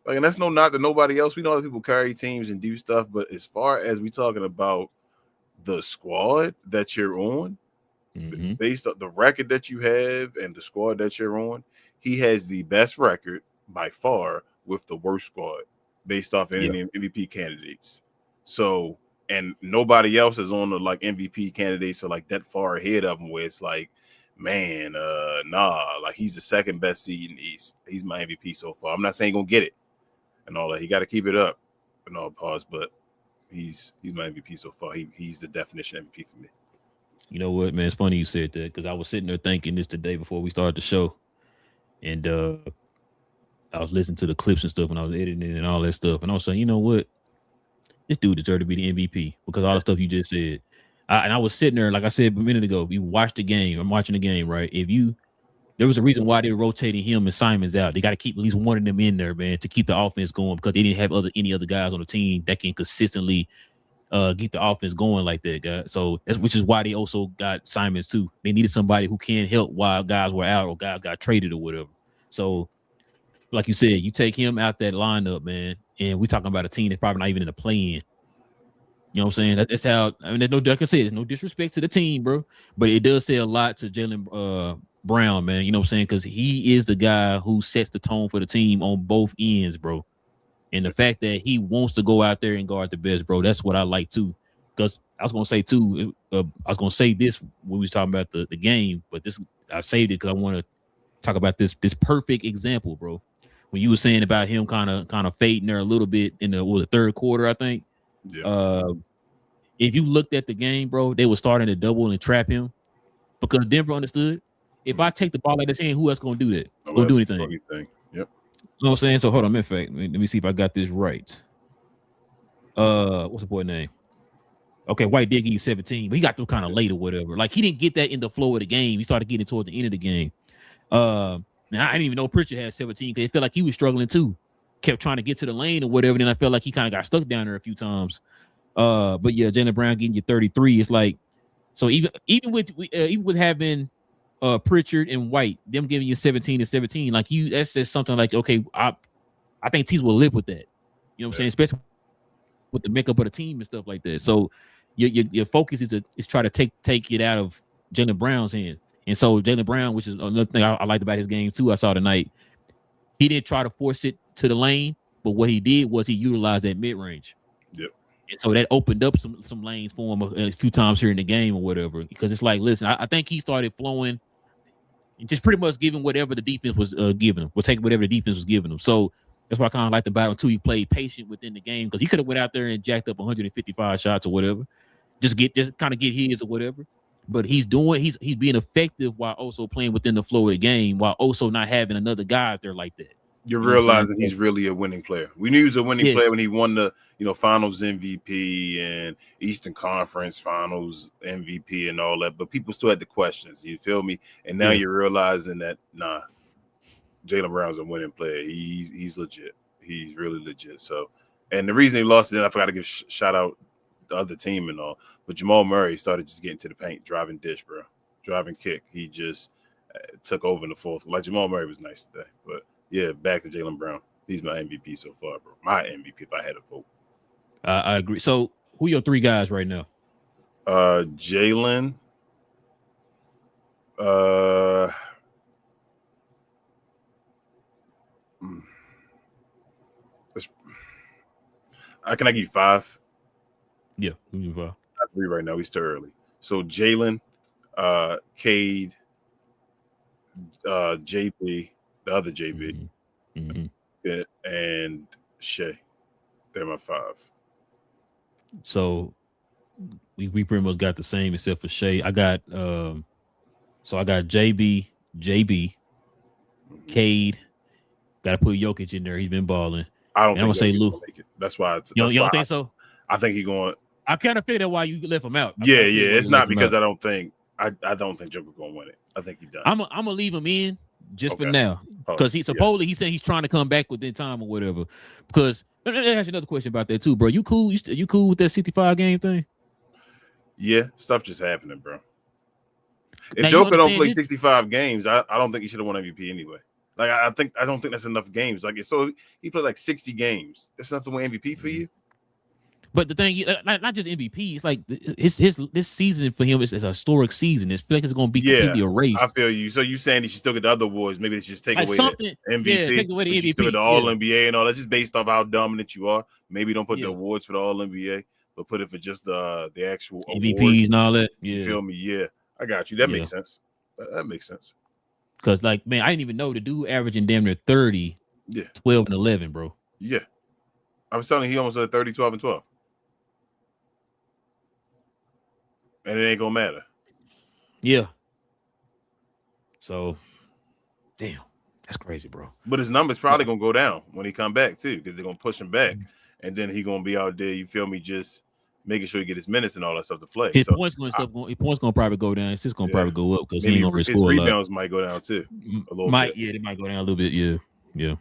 [SPEAKER 4] Like, and that's no knock to nobody else. We know other people carry teams and do stuff, but as far as we talking about the squad that you're on, based on the record that you have and the squad that you're on, he has the best record by far with the worst squad based off any MVP candidates. So, and nobody else is on the like MVP candidates or like that far ahead of him where it's like, man, like he's the second best seed in the East. He's my MVP so far. I'm not saying he's gonna get it and all that. He got to keep it up and all pause, but he's my MVP so far. He's the definition of MVP for me.
[SPEAKER 1] You know what, man? It's funny you said that because I was sitting there thinking this today before we started the show, and I was listening to the clips and stuff when I was editing it and all that stuff, and I was saying, you know what, this dude deserved to be the MVP because all the stuff you just said. And I was sitting there, like I said a minute ago, you watched the game. I'm watching the game, right? There was a reason why they were rotating him and Simons out. They got to keep at least one of them in there, man, to keep the offense going because they didn't have any other guys on the team that can consistently get the offense going like that, guys. So which is why they also got Simons too. They needed somebody who can help while guys were out or guys got traded or whatever. So, like you said, you take him out that lineup, man, and we're talking about a team that's probably not even in the play-in. You know what I'm saying? That's how. I mean, like I said, there's no disrespect to the team, bro, but it does say a lot to Jaylen Brown, man. You know what I'm saying? Because he is the guy who sets the tone for the team on both ends, bro. And the fact that he wants to go out there and guard the best, bro, that's what I like too. Because I was gonna say too, I was gonna say this when we was talking about the game, but this I saved it because I want to talk about this perfect example, bro. When you were saying about him kind of fading there a little bit in the third quarter, I think. Yeah. If you looked at the game, bro, they were starting to double and trap him because Denver understood if I take the ball out of his hand, who else gonna do that? Gonna do anything? Yep. You know what I'm saying? So hold on, in fact, let me see if I got this right. What's the boy name? Okay, White did give you 17, but he got them kind of late or whatever. Like he didn't get that in the flow of the game. He started getting towards the end of the game. Now I didn't even know Pritchard had 17 because it felt like he was struggling too. Kept trying to get to the lane or whatever. Then I felt like he kind of got stuck down there a few times. But yeah, Jaylen Brown getting you 33. It's like so even with having Pritchard and White, them giving you 17 and 17, like that's just something like okay, I think teams will live with that. You know what I'm saying? Especially with the makeup of the team and stuff like that. So your focus is try to take it out of Jaylen Brown's hand. And so Jaylen Brown, which is another thing I liked about his game too, I saw tonight, he didn't try to force it to the lane, but what he did was he utilized that mid range.
[SPEAKER 4] Yep.
[SPEAKER 1] And so that opened up some lanes for him a few times here in the game or whatever. Because it's like, listen, I think he started flowing and just pretty much giving whatever the defense was giving him, or taking whatever the defense was giving him. So that's why I kind of liked about him too. He played patient within the game because he could have went out there and jacked up 155 shots or whatever, just kind of get his or whatever. But he's being effective while also playing within the flow of the game, while also not having another guy out there like that.
[SPEAKER 4] You're realizing he's really a winning player. We knew he was a winning player when he won the Finals MVP and Eastern Conference Finals MVP and all that. But people still had the questions. You feel me? And now you're realizing that Jaylen Brown's a winning player. He's legit. He's really legit. So, and the reason he lost it, I forgot to give shout out the other team and all, but Jamal Murray started just getting to the paint, driving dish, bro, driving kick. He just took over in the fourth. Like Jamal Murray was nice today, but yeah, back to Jaylen Brown. He's my MVP so far, bro. My MVP if I had a vote.
[SPEAKER 1] I agree. So who are your three guys right now?
[SPEAKER 4] Jaylen. Can I give you 5?
[SPEAKER 1] Yeah, give me 5.
[SPEAKER 4] Not 3 right now. We still early. So Jaylen, Cade, JB, the other JB, and Shea. They're my 5.
[SPEAKER 1] So we pretty much got the same except for Shea. I got so I got JB, Cade. Got to put Jokic in there. He's been balling.
[SPEAKER 4] I don't.
[SPEAKER 1] And I'm gonna say Lou.
[SPEAKER 4] That's why.
[SPEAKER 1] You don't think so?
[SPEAKER 4] I think he's going.
[SPEAKER 1] I kind of figured why you left him out.
[SPEAKER 4] Yeah. It's not because I don't think Joker gonna win it. I think he's done.
[SPEAKER 1] I'm gonna leave him in just for now because he supposedly he said he's trying to come back within time or whatever. Because let me ask you another question about that too, bro. You cool? You cool with that 65 game thing?
[SPEAKER 4] Yeah, stuff just happening, bro. If Joker don't play 65 games, I don't think he should have won MVP anyway. Like I don't think that's enough games. Like so, he played like 60 games. That's enough to win MVP for you.
[SPEAKER 1] But the thing, not just MVP. It's like this season for him is a historic season. It's like it's going to be completely erased.
[SPEAKER 4] I feel you. So you saying he should still get the other awards? Maybe they should just take away the MVP.
[SPEAKER 1] Yeah, take away the MVP.
[SPEAKER 4] Still get the All NBA and all. That's just based off how dominant you are. Maybe don't put the awards for the All NBA, but put it for just the actual
[SPEAKER 1] MVPs
[SPEAKER 4] awards.
[SPEAKER 1] and all that. Yeah.
[SPEAKER 4] You feel me? Yeah, I got you. That makes sense. That makes sense.
[SPEAKER 1] Because, like, man, I didn't even know the dude averaging damn near 30, 12, and 11, bro.
[SPEAKER 4] Yeah. I was telling you, he almost had 30, 12, and 12. And it ain't going to matter.
[SPEAKER 1] Yeah. So, damn. That's crazy, bro.
[SPEAKER 4] But his number's probably going to go down when he come back, too, because they're going to push him back. And then he going to be out there, you feel me, just making sure he get his minutes and all that stuff to play.
[SPEAKER 1] His points going to probably go down. His going to probably go up because he ain't going to
[SPEAKER 4] score.
[SPEAKER 1] His
[SPEAKER 4] rebounds might go down too. A little bit.
[SPEAKER 1] Yeah, they might go down a little bit. Yeah.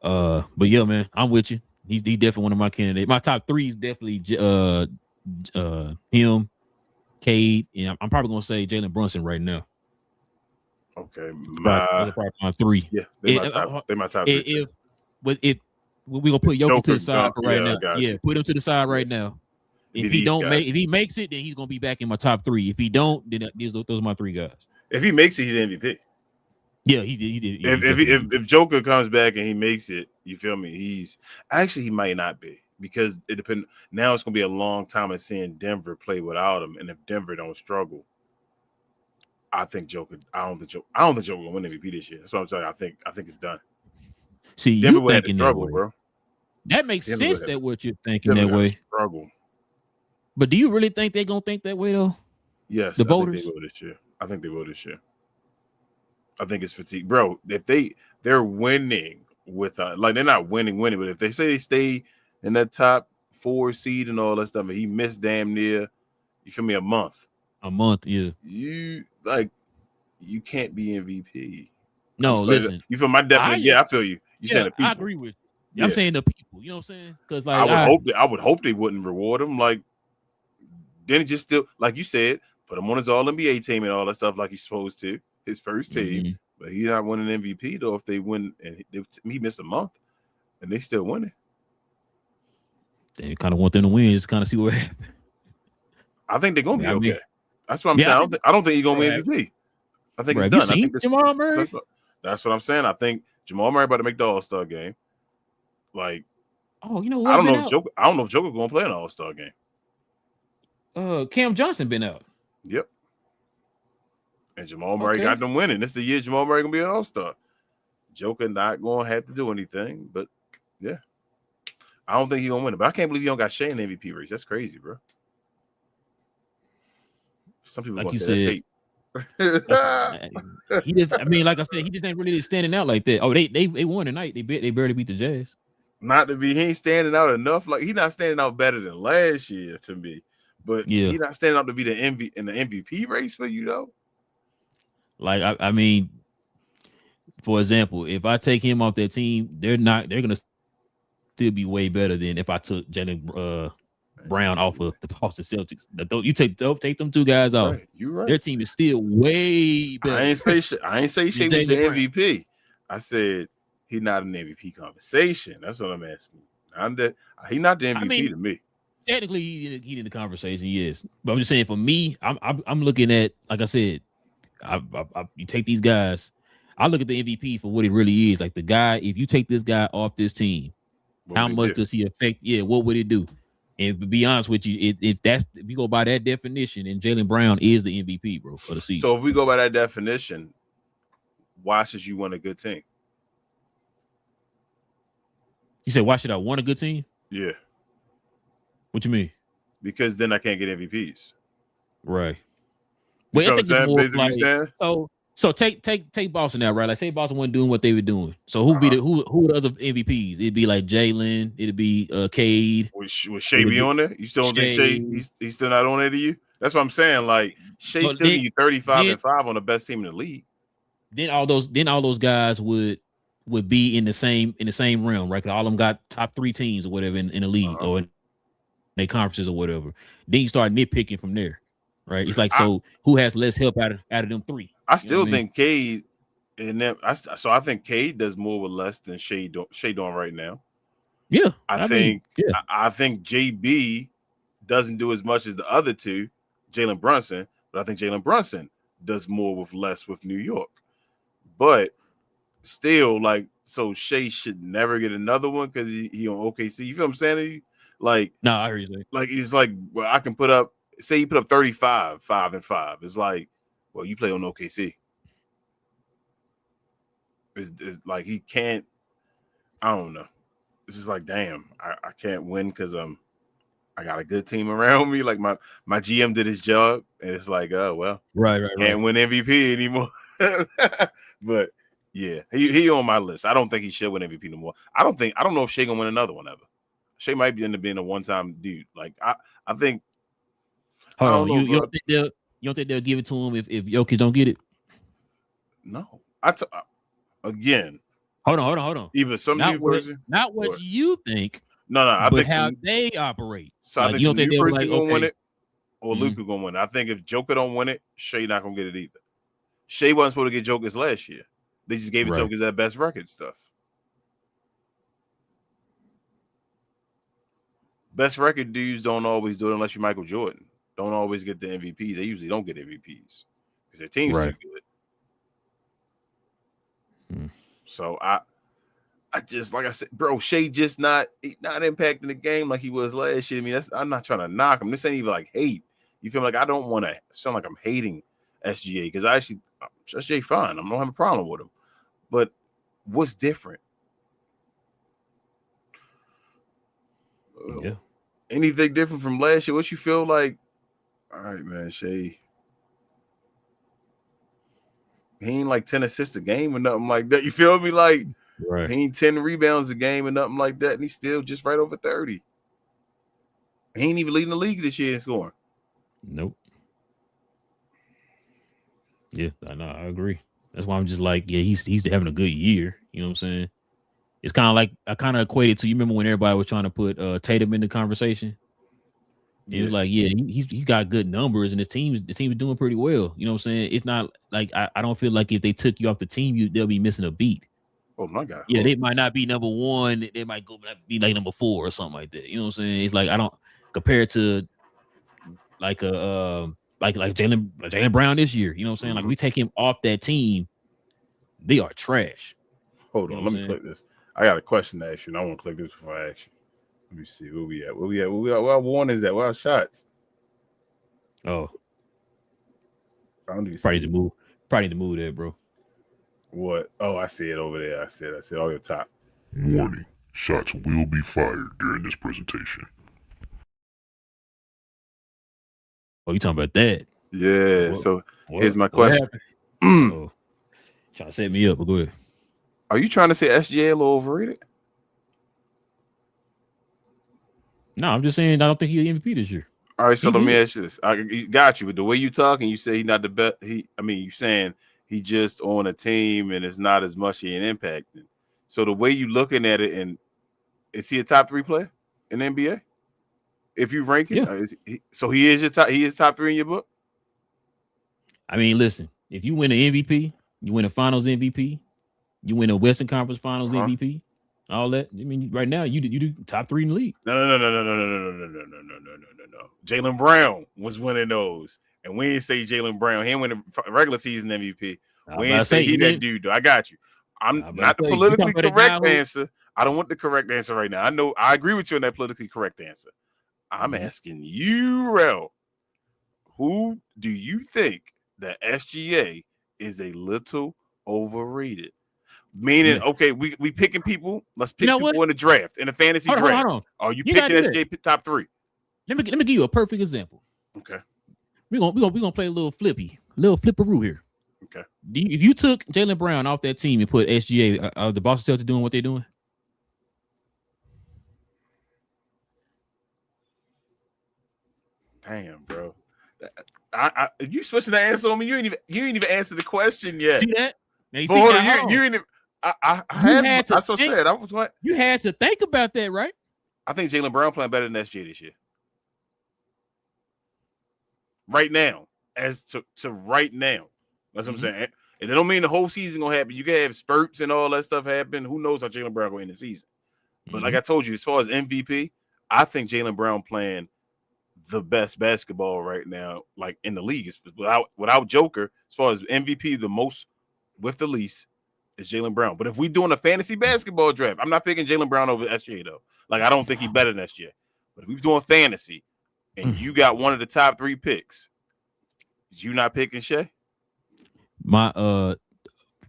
[SPEAKER 1] But yeah, man, I'm with you. He's definitely one of my candidates. My top 3 is definitely him, Cade, and I'm probably going to say Jalen Brunson right now.
[SPEAKER 4] Okay,
[SPEAKER 1] probably my 3.
[SPEAKER 4] Yeah, they're my top 3.
[SPEAKER 1] If we're gonna put Jokic to the side for right now. Yeah, put him to the side right now. If he makes it, then he's gonna be back in my top 3. If he don't, then those are my 3 guys.
[SPEAKER 4] If he makes it, he's the MVP.
[SPEAKER 1] Yeah, he did. Yeah,
[SPEAKER 4] if Joker comes back and he makes it, you feel me? He might not be because it depends. Now it's gonna be a long time of seeing Denver play without him, and if Denver don't struggle, I don't think Joker will win MVP this year. That's what I'm saying. I think it's done.
[SPEAKER 1] See,
[SPEAKER 4] Denver
[SPEAKER 1] you thinking
[SPEAKER 4] struggle,
[SPEAKER 1] that way,
[SPEAKER 4] bro.
[SPEAKER 1] That makes sense that what you're thinking that way.
[SPEAKER 4] Struggle.
[SPEAKER 1] But do you really think they're gonna think that way though?
[SPEAKER 4] Yes,
[SPEAKER 1] the voters.
[SPEAKER 4] I think they will this year. I think it's fatigue, bro. If they're winning with like they're not winning, but if they say they stay in that top 4 seed and all that stuff, and he missed damn near, you feel me, a month.
[SPEAKER 1] Yeah.
[SPEAKER 4] You can't be MVP.
[SPEAKER 1] No, listen.
[SPEAKER 4] You feel my definitely. I feel you. You saying the people.
[SPEAKER 1] I agree with you. I'm saying the people. You know what I'm saying? Because like
[SPEAKER 4] I would hope they wouldn't reward him. Like then just still, like you said, put him on his All NBA team and all that stuff like he's supposed to. His first team, but he's not winning MVP though. If they win and he missed a month, and they still winning.
[SPEAKER 1] They kind of want them to win, just kind of see what happens.
[SPEAKER 4] I think they're gonna be okay. That's what I'm saying. I don't think he's gonna win MVP. I think it's done. I think
[SPEAKER 1] Jamal Murray.
[SPEAKER 4] That's what I'm saying. I think Jamal Murray about to make the All-Star game. Like,
[SPEAKER 1] you know what?
[SPEAKER 4] I don't know if Joker gonna play an All-Star game.
[SPEAKER 1] Cam Johnson been out.
[SPEAKER 4] Yep. And Jamal Murray got them winning. This is the year Jamal Murray gonna be an All-Star. Joker not gonna have to do anything, but yeah. I don't think he's gonna win it. But I can't believe you don't got Shea in the MVP race. That's crazy, bro. Some people gonna say that's hate.
[SPEAKER 1] He just, like I said, he just ain't really standing out like that. Oh, they won tonight. They barely beat the Jazz.
[SPEAKER 4] He ain't standing out enough. Like he's not standing out better than last year to me. But he's not standing out to be the MVP race for you though.
[SPEAKER 1] Like for example, if I take him off that team, they're gonna still be way better than if I took Jaylen Brown off of the Boston Celtics. You take them two guys off.
[SPEAKER 4] Right, you're right.
[SPEAKER 1] Their team is still way better.
[SPEAKER 4] I ain't say Shea was the
[SPEAKER 1] Jaylen Brown.
[SPEAKER 4] MVP. I said he's not in the MVP conversation. That's what I'm asking. He's not the MVP to me.
[SPEAKER 1] Technically, he in the conversation, yes. But I'm just saying, for me, I'm looking at, like I said, you take these guys. I look at the MVP for what it really is. Like the guy, if you take this guy off this team, how much does he affect? Yeah, what would it do? And to be honest with you, if you go by that definition, and Jaylen Brown is the MVP, bro, for the season.
[SPEAKER 4] So if we go by that definition, why should you want a good team?
[SPEAKER 1] You said, why should I want a good team?
[SPEAKER 4] Yeah.
[SPEAKER 1] What you mean?
[SPEAKER 4] Because then I can't get MVPs.
[SPEAKER 1] Right. Well, I think it's more like, so take Boston out, right? Like, say Boston wasn't doing what they were doing. So who the other MVPs? It'd be like Jaylen. It'd be Cade.
[SPEAKER 4] Would Shea be on there? You still don't think Shea? He's still not on there to you? That's what I'm saying. Like Shea still need 35-5 on the best team in the league.
[SPEAKER 1] Then all those guys would be in the same realm, right? All of them got top 3 teams or whatever in the league or in their conferences or whatever. Then you start nitpicking from there, right? It's like, so who has less help out of them 3?
[SPEAKER 4] I still think Cade and them. I think Cade does more with less than Shea doing right now.
[SPEAKER 1] Yeah,
[SPEAKER 4] I think JB doesn't do as much as the other two, Jalen Brunson, but I think Jalen Brunson does more with less with New York. But still, like, so Shea should never get another one because he on OKC. You feel what I'm saying? Like,
[SPEAKER 1] no, I hear you.
[SPEAKER 4] Like, he's like, well, I can put up. Say you put up 35, 5-5. It's like, well, you play on OKC. It's like he can't. I don't know. It's just like, damn, I can't win because I got a good team around me. Like my GM did his job, and it's like, oh well,
[SPEAKER 1] right.
[SPEAKER 4] Can't win MVP anymore. But yeah, he on my list. I don't think he should win MVP no more. I don't know if Shea gonna win another one ever. Shea might end up being a one-time dude. Like I think.
[SPEAKER 1] Hold on, you don't think they'll give it to him if Jokic don't get it?
[SPEAKER 4] No, again.
[SPEAKER 1] Hold on.
[SPEAKER 4] Either some
[SPEAKER 1] not
[SPEAKER 4] new person,
[SPEAKER 1] not what you think.
[SPEAKER 4] No, I think
[SPEAKER 1] how they operate.
[SPEAKER 4] So I think some new person gonna win it, or Luka gonna win it. I think if Joker don't win it, Shea not gonna get it either. Shea wasn't supposed to get Joker's last year. They just gave it to him because that best record stuff. Best record dudes don't always do it unless you're Michael Jordan. Don't always get the MVPs. They usually don't get MVPs because their team's too good. So I just, like I said, bro, Shea just not impacting the game like he was last year. I mean, I'm not trying to knock him. This ain't even like hate. You feel like I don't want to sound like I'm hating SGA because SGA fine. I don't have a problem with him. But what's different?
[SPEAKER 1] Yeah.
[SPEAKER 4] Anything different from last year? What you feel like? All right, man, Shea. He ain't like 10 assists a game or nothing like that. You feel me? Like, he ain't 10 rebounds a game or nothing like that, and he's still just right over 30. He ain't even leading the league this year in scoring.
[SPEAKER 1] Nope. Yeah, I know. I agree. That's why I'm just like, yeah, he's having a good year. You know what I'm saying? It's kind of like I kind of equated to, you remember when everybody was trying to put Tatum in the conversation? He was like, yeah, he's got good numbers and the team is doing pretty well. You know what I'm saying? It's not like I don't feel like if they took you off the team, they'll be missing a beat.
[SPEAKER 4] Oh my God.
[SPEAKER 1] Yeah, they might not be number 1. They might be like number 4 or something like that. You know what I'm saying? It's like I don't compare it to like Jaylen Brown this year. You know what I'm saying? Like we take him off that team, they are trash.
[SPEAKER 4] Hold on, let me click this. I got a question to ask you, and I want to click this before I ask you. Let me see where we at. What one is that? What our shots?
[SPEAKER 1] Oh,
[SPEAKER 4] I don't even
[SPEAKER 1] probably need to move that, bro.
[SPEAKER 4] What? Oh, I see it over there. I see it all your top.
[SPEAKER 10] Warning: shots will be fired during this presentation.
[SPEAKER 1] Oh, you talking about that?
[SPEAKER 4] Yeah. So here's my question.
[SPEAKER 1] Trying to set me up, but go ahead.
[SPEAKER 4] Are you trying to say SGA a little overrated?
[SPEAKER 1] No, I'm just saying I don't think he's MVP this year.
[SPEAKER 4] All right, so let me ask you this. I got you, but the way you talking, you say he's not the best. You saying He just on a team and it's not as much he an impact. So the way you looking at it, and is he a top 3 player in the NBA? If you rank him, so he is your top. He is top 3 in your book.
[SPEAKER 1] I mean, listen, if you win an MVP, you win a Finals MVP, you win a Western Conference Finals MVP, all that. I mean, right now you do top 3 in the league.
[SPEAKER 4] No. Jaylen Brown was winning those, and we didn't say Jaylen Brown. He didn't win a regular season MVP. We didn't say he that dude. Though. I got you. I'm not the politically correct answer. I don't want the correct answer right now. I know I agree with you on that politically correct answer. I'm asking you, Rel, who do you think that SGA is a little overrated? Meaning, okay, we picking people. Let's pick people in the draft, in a fantasy draft.
[SPEAKER 1] Hold on.
[SPEAKER 4] Are you picking SGA top 3?
[SPEAKER 1] Let me give you a perfect example.
[SPEAKER 4] Okay.
[SPEAKER 1] We're gonna play a little flipperoo here.
[SPEAKER 4] Okay.
[SPEAKER 1] If you took Jaylen Brown off that team and put SGA, the Boston Celtics doing what they're doing?
[SPEAKER 4] Damn, bro. You switching the answer on me? You ain't even answer the question yet.
[SPEAKER 1] See that? Now you
[SPEAKER 4] ain't even. That's what I said. I was what
[SPEAKER 1] you had to think about that, right?
[SPEAKER 4] I think Jaylen Brown playing better than SGA this year. Right now, as to right now, that's what I'm saying. And it don't mean the whole season gonna happen. You can have spurts and all that stuff happen. Who knows how Jaylen Brown going in the season? But like I told you, as far as MVP, I think Jaylen Brown playing the best basketball right now, like in the league, is without Joker. As far as MVP, the most with the least is Jaylen Brown. But if we doing a fantasy basketball draft, I'm not picking Jaylen Brown over SGA though. Like I don't think he's better than SGA. But if we doing fantasy and you got one of the top 3 picks, you not picking Shea?
[SPEAKER 1] My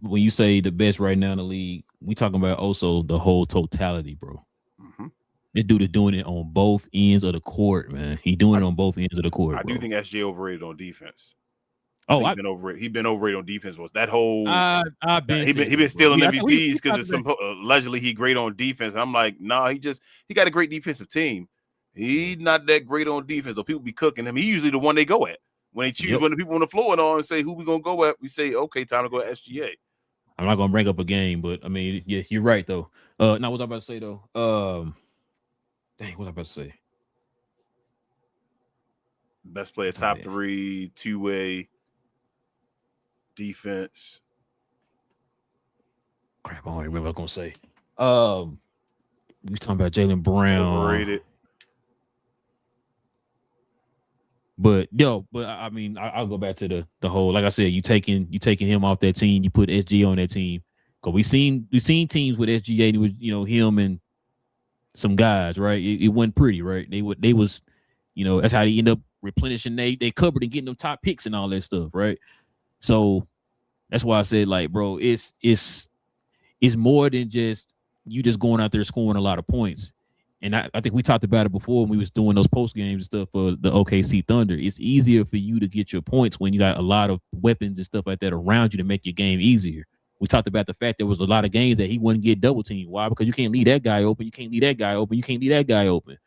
[SPEAKER 1] when you say the best right now in the league, we talking about also the whole totality, bro. This dude is doing it on both ends of the court, man. He's doing it on both ends of the court.
[SPEAKER 4] I do think SGA overrated on defense.
[SPEAKER 1] Oh,
[SPEAKER 4] he's been overrated. He's been overrated on defense. Was that whole? He
[SPEAKER 1] been
[SPEAKER 4] been stealing MVPs because it's allegedly he great on defense. I'm like, nah, he got a great defensive team. He's not that great on defense. So people be cooking him. He's usually the one they go at when they choose when the people on the floor and all and say who we gonna go at. We say okay, time to go at SGA.
[SPEAKER 1] I'm not gonna bring up a game, but I mean, yeah, you're right though. Now what was I about to say though? Dang, what was I about to say?
[SPEAKER 4] Best player, top 3, 2-way defense.
[SPEAKER 1] Crap, I don't remember what I was gonna say. We talking about Jaylen Brown.
[SPEAKER 4] Overrated.
[SPEAKER 1] But I mean, I'll go back to the whole. Like I said, you taking him off that team. You put SGA on that team. Cause we seen teams with SGA. And it was him and some guys, right? It wasn't pretty, right? They was, that's how they end up replenishing they cupboard and getting them top picks and all that stuff, right? So that's why I said, like, bro, it's more than just you just going out there scoring a lot of points. And I think we talked about it before when we was doing those post games and stuff for the OKC Thunder. It's easier for you to get your points when you got a lot of weapons and stuff like that around you to make your game easier. We talked about the fact there was a lot of games that he wouldn't get double teamed. Why? Because you can't leave that guy open. You can't leave that guy open. You can't leave that guy open.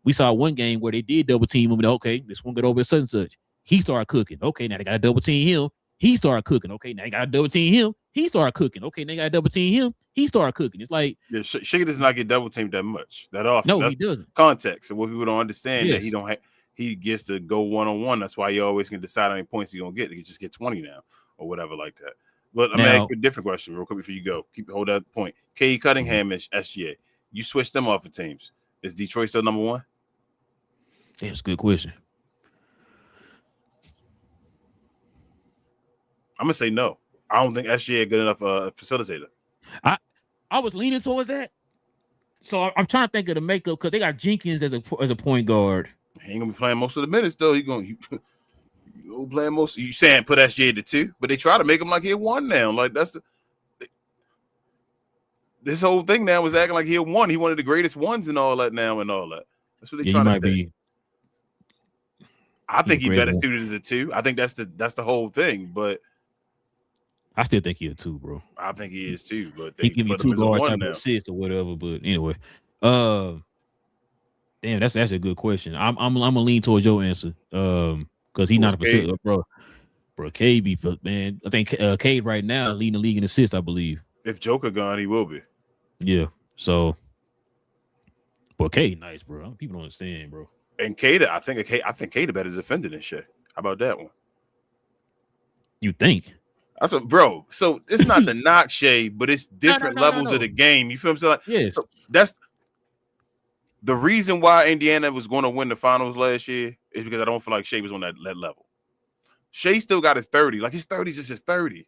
[SPEAKER 1] We saw one game where they did double team him. And okay, this one got over such and such. He started cooking. Okay, now they got to double team him. He started cooking. Okay, now they got to double team him. He started cooking. Okay, now they got to double team him. He started cooking. It's like
[SPEAKER 4] Shea does not get double teamed that much, that often.
[SPEAKER 1] No,
[SPEAKER 4] that's
[SPEAKER 1] he doesn't.
[SPEAKER 4] Context, and what people don't understand that he gets to go 1-on-1. That's why you always can decide how many points he's gonna get. He just get 20 now or whatever like that. But I'm gonna ask you a different question real quick before you go. Hold that point. K. Cunningham is SGA. You switch them off of teams. Is Detroit still number 1?
[SPEAKER 1] That's a good question.
[SPEAKER 4] I'm gonna say no. I don't think SGA a good enough facilitator.
[SPEAKER 1] I was leaning towards that. So I'm trying to think of the makeup because they got Jenkins as a point guard.
[SPEAKER 4] He ain't gonna be playing most of the minutes though. He playing most. You saying put SGA to 2, but they try to make him like he 1 now. Like that's this whole thing now was acting like he 1. He one of the greatest ones and all that now and all that. That's what they trying to say. I think he better suited as a 2. I think that's the whole thing, but
[SPEAKER 1] I still think he's a 2, bro.
[SPEAKER 4] I think he is too, but
[SPEAKER 1] he give me 2 guard type of assist or whatever. But anyway, damn, that's a good question. I'm gonna lean towards your answer, because he's not a facilitator, bro. Bro, Cade be man. I think Cade right now leading the league in assists, I believe.
[SPEAKER 4] If Joker gone, he will be.
[SPEAKER 1] Yeah. So, but Cade nice, bro. People don't understand, bro.
[SPEAKER 4] And Cade, I think Cade a better defender than Shea. How about that one?
[SPEAKER 1] You think?
[SPEAKER 4] That's a bro. So it's not the knock Shea, but it's different levels of the game. You feel what I'm saying? Like,
[SPEAKER 1] yes.
[SPEAKER 4] So that's the reason why Indiana was going to win the finals last year is because I don't feel like Shea was on that level. Shea still got his 30. Like his 30 is just his 30.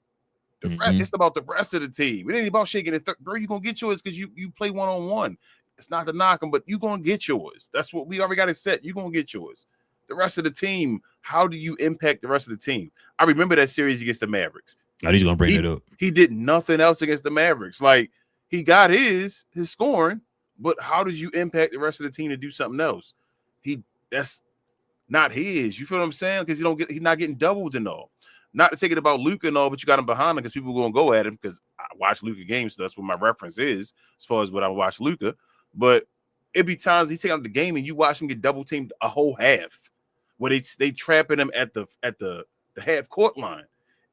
[SPEAKER 4] The rest, it's about the rest of the team. It ain't about shaking his 30. Bro, you're going to get yours because you play one-on-one. It's not to knock him, but you're going to get yours. That's what we already got it set. You're going to get yours. The rest of the team, how do you impact the rest of the team? I remember that series against the Mavericks.
[SPEAKER 1] He's going to bring it up.
[SPEAKER 4] He did nothing else against the Mavericks. Like, he got his scoring, but how did you impact the rest of the team to do something else? That's not his. You feel what I'm saying? Because he's not getting doubled and all. Not to take it about Luka and all, but you got him behind him because people are going to go at him because I watch Luka games, so that's what my reference is as far as what I watch Luka. But it be times he's taking out the game and you watch him get double teamed a whole half, where they trapping him at the half court line,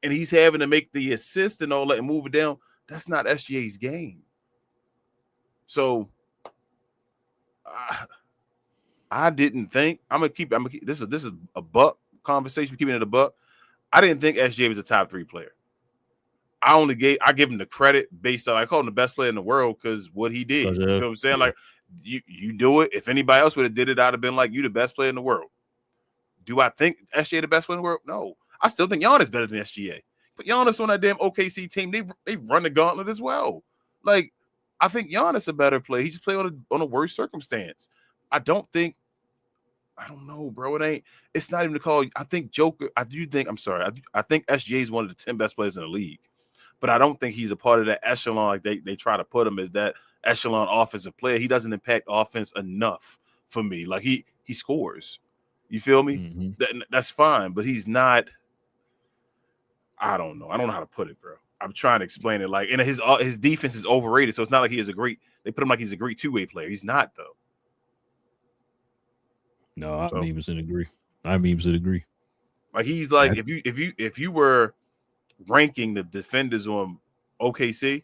[SPEAKER 4] and he's having to make the assist and all that and move it down. That's not SGA's game. So I didn't think I'm gonna keep this is a buck conversation, keeping it a buck. I didn't think SGA was a top 3 player. I give him the credit based on I call him the best player in the world because what he did. You know what I'm saying? Yeah. Like you do it. If anybody else would have did it, I'd have been like, you the best player in the world. Do I think SGA the best player in the world? No. I still think Giannis better than SGA. But Giannis on that damn OKC team, they run the gauntlet as well. Like, I think Giannis a better player. He just played on a worse circumstance. I don't know, bro. It's not even to call. I think I think SGA is one of the 10 best players in the league. But I don't think he's a part of that echelon like they try to put him as that echelon offensive player. He doesn't impact offense enough for me. Like he scores. You feel me? Mm-hmm. That's fine, but he's not. I don't know. I don't know how to put it, bro. I'm trying to explain it. Like, and his defense is overrated, so it's not like he is they put him like he's a great two-way player. He's not, though.
[SPEAKER 1] No, I 100% agree. I 100% agree.
[SPEAKER 4] Like he's like if you were ranking the defenders on OKC,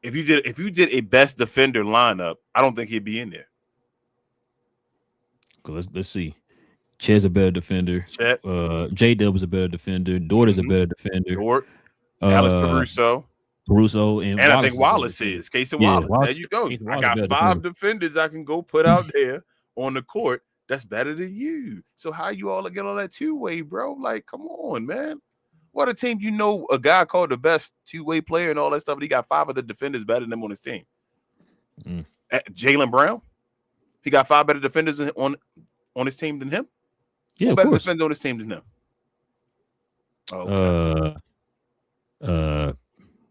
[SPEAKER 4] if you did a best defender lineup, I don't think he'd be in there.
[SPEAKER 1] Let's see. Chet's a better defender. J-Dub is a better defender. Dort is a better defender.
[SPEAKER 4] Dort, Alex Caruso,
[SPEAKER 1] and
[SPEAKER 4] I think Wallace is. Case and Wallace. There you go. I got 5 defenders I can go put out there on the court that's better than you. So how you all get on that two-way, bro? Like, come on, man. What a team, a guy called the best two-way player and all that stuff, but he got 5 of the defenders better than him on his team. Jaylen Brown, he got 5 better defenders on his team than him.
[SPEAKER 1] Yeah,
[SPEAKER 4] better defender on his team than him.
[SPEAKER 1] Okay.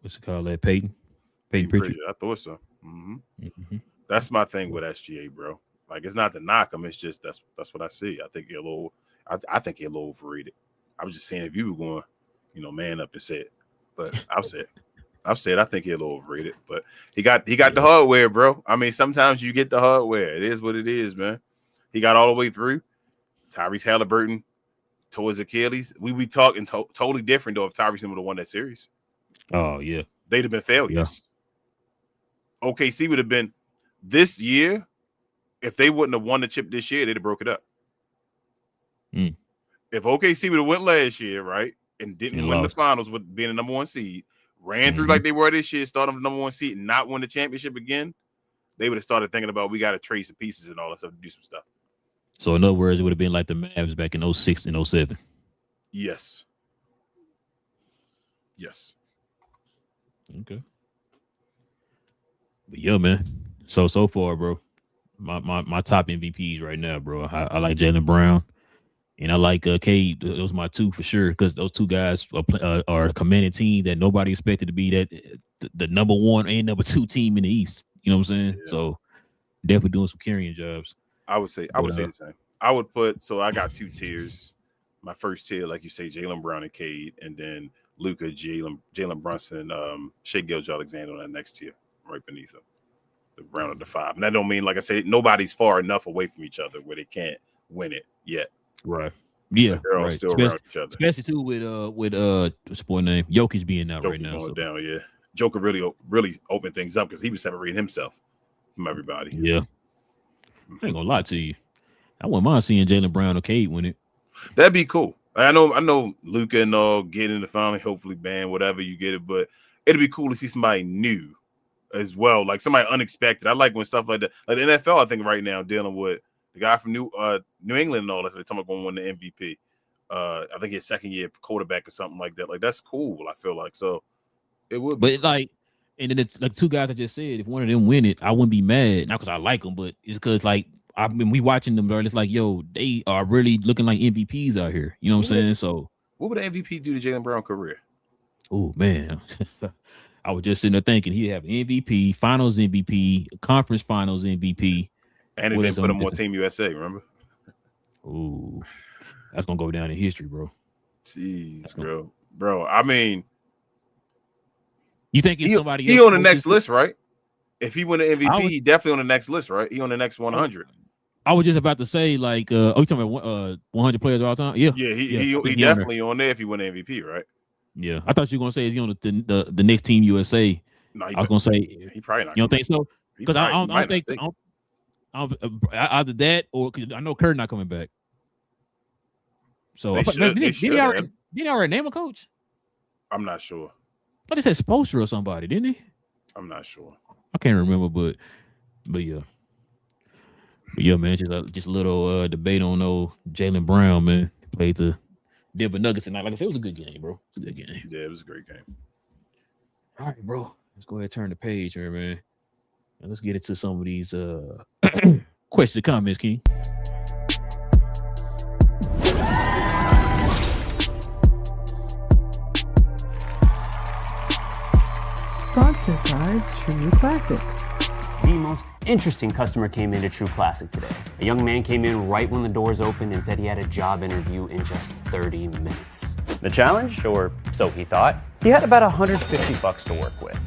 [SPEAKER 1] What's it called? That Peyton Pritchard.
[SPEAKER 4] I thought so. That's my thing with SGA, bro. Like, it's not to knock him. It's just that's what I see. I think you're a little. I think you're a little overrated. I was just saying if you were going, man up and say it, but I've said I think you're a little overrated. But he got the hardware, bro. I mean, sometimes you get the hardware. It is what it is, man. He got all the way through. Tyrese Halliburton towards Achilles. We be talking totally different though if Tyrese would have won that series.
[SPEAKER 1] Oh yeah,
[SPEAKER 4] they'd have been failures. Yeah. OKC would have been this year. If they wouldn't have won the chip this year, they'd have broke it up. If OKC would have went last year, right, and didn't win the finals with being the number 1 seed, ran through like they were this year, started with the number 1 seed, and not win the championship again, they would have started thinking about we got to trade some pieces and all that stuff to do some stuff.
[SPEAKER 1] So in other words, it would have been like the Mavs back in 06 and 07.
[SPEAKER 4] Yes.
[SPEAKER 1] Okay. But yeah, man. So far, bro, my top MVPs right now, bro. I like Jaylen Brown, and I like Cade. Those are my 2 for sure because those 2 guys are a commanding team that nobody expected to be the number 1 and number 2 team in the East. You know what I'm saying? Yeah. So definitely doing some carrying jobs.
[SPEAKER 4] I would say the same. I would put I got 2 tiers. My first tier, like you say, Jaylen Brown and Cade, and then Luka, Jalen Brunson, and Shai Gilgeous-Alexander on that next tier, right beneath them. The round of the 5. And that don't mean, like I said, nobody's far enough away from each other where they can't win it yet.
[SPEAKER 1] Right. Yeah,
[SPEAKER 4] Like they're all
[SPEAKER 1] right.
[SPEAKER 4] still around each other.
[SPEAKER 1] Especially too with what's the boy name? Jokic being out right now.
[SPEAKER 4] Going down, yeah. Joker really opened things up because he was separating himself from everybody.
[SPEAKER 1] Yeah. I ain't gonna lie to you. I wouldn't mind seeing Jaylen Brown or Cade win it.
[SPEAKER 4] That'd be cool. I know Luka and all get in the finale, hopefully ban whatever you get it, but it'd be cool to see somebody new as well, like somebody unexpected. I like when stuff like that, like the NFL. I think right now dealing with the guy from New England and all that. They're talking about going to win the MVP. I think his second year quarterback or something like that. Like that's cool. I feel like so it would. Be
[SPEAKER 1] but like, and then it's like two guys I just said. If one of them win it, I wouldn't be mad. Not because I like them, but it's because like we watching them. It's like yo, they are really looking like MVPs out here. You know what I'm saying? So
[SPEAKER 4] what would the MVP do to Jaylen Brown's career?
[SPEAKER 1] Oh man. I was just sitting there thinking he'd have MVP, Finals MVP, Conference Finals MVP,
[SPEAKER 4] and then put him on Team USA. Remember?
[SPEAKER 1] Ooh, that's gonna go down in history, bro.
[SPEAKER 4] Jeez, bro. I mean,
[SPEAKER 1] you think if somebody else
[SPEAKER 4] he on the next list, right? If he win the MVP, he definitely on the next list, right? He on the next 100.
[SPEAKER 1] I was just about to say, like, you talking about 100 players of all time? Yeah,
[SPEAKER 4] he definitely on there if he win the MVP, right?
[SPEAKER 1] Yeah, I thought you were gonna say is he on the next Team USA?
[SPEAKER 4] No,
[SPEAKER 1] I was gonna say
[SPEAKER 4] he probably not.
[SPEAKER 1] You don't think so? Because I don't think either that or I know Kerr not coming back. So did he already name a coach?
[SPEAKER 4] I'm not sure.
[SPEAKER 1] But they said Spoelstra or somebody, didn't he?
[SPEAKER 4] I'm not sure.
[SPEAKER 1] I can't remember, but yeah. But yeah, man, just a little debate on Jaylen Brown, man. Played the Denver Nuggets tonight. Like I said, it was a good game, bro. It was a good game.
[SPEAKER 4] Yeah, it was a great game.
[SPEAKER 1] All right, bro. Let's go ahead and turn the page here, man. And let's get into some of these questions and comments, King.
[SPEAKER 11] Sponsored by True Classic.
[SPEAKER 12] The most interesting customer came into True Classic today. A young man came in right when the doors opened and said he had a job interview in just 30 minutes. The challenge, or so he thought, he had about $150 to work with.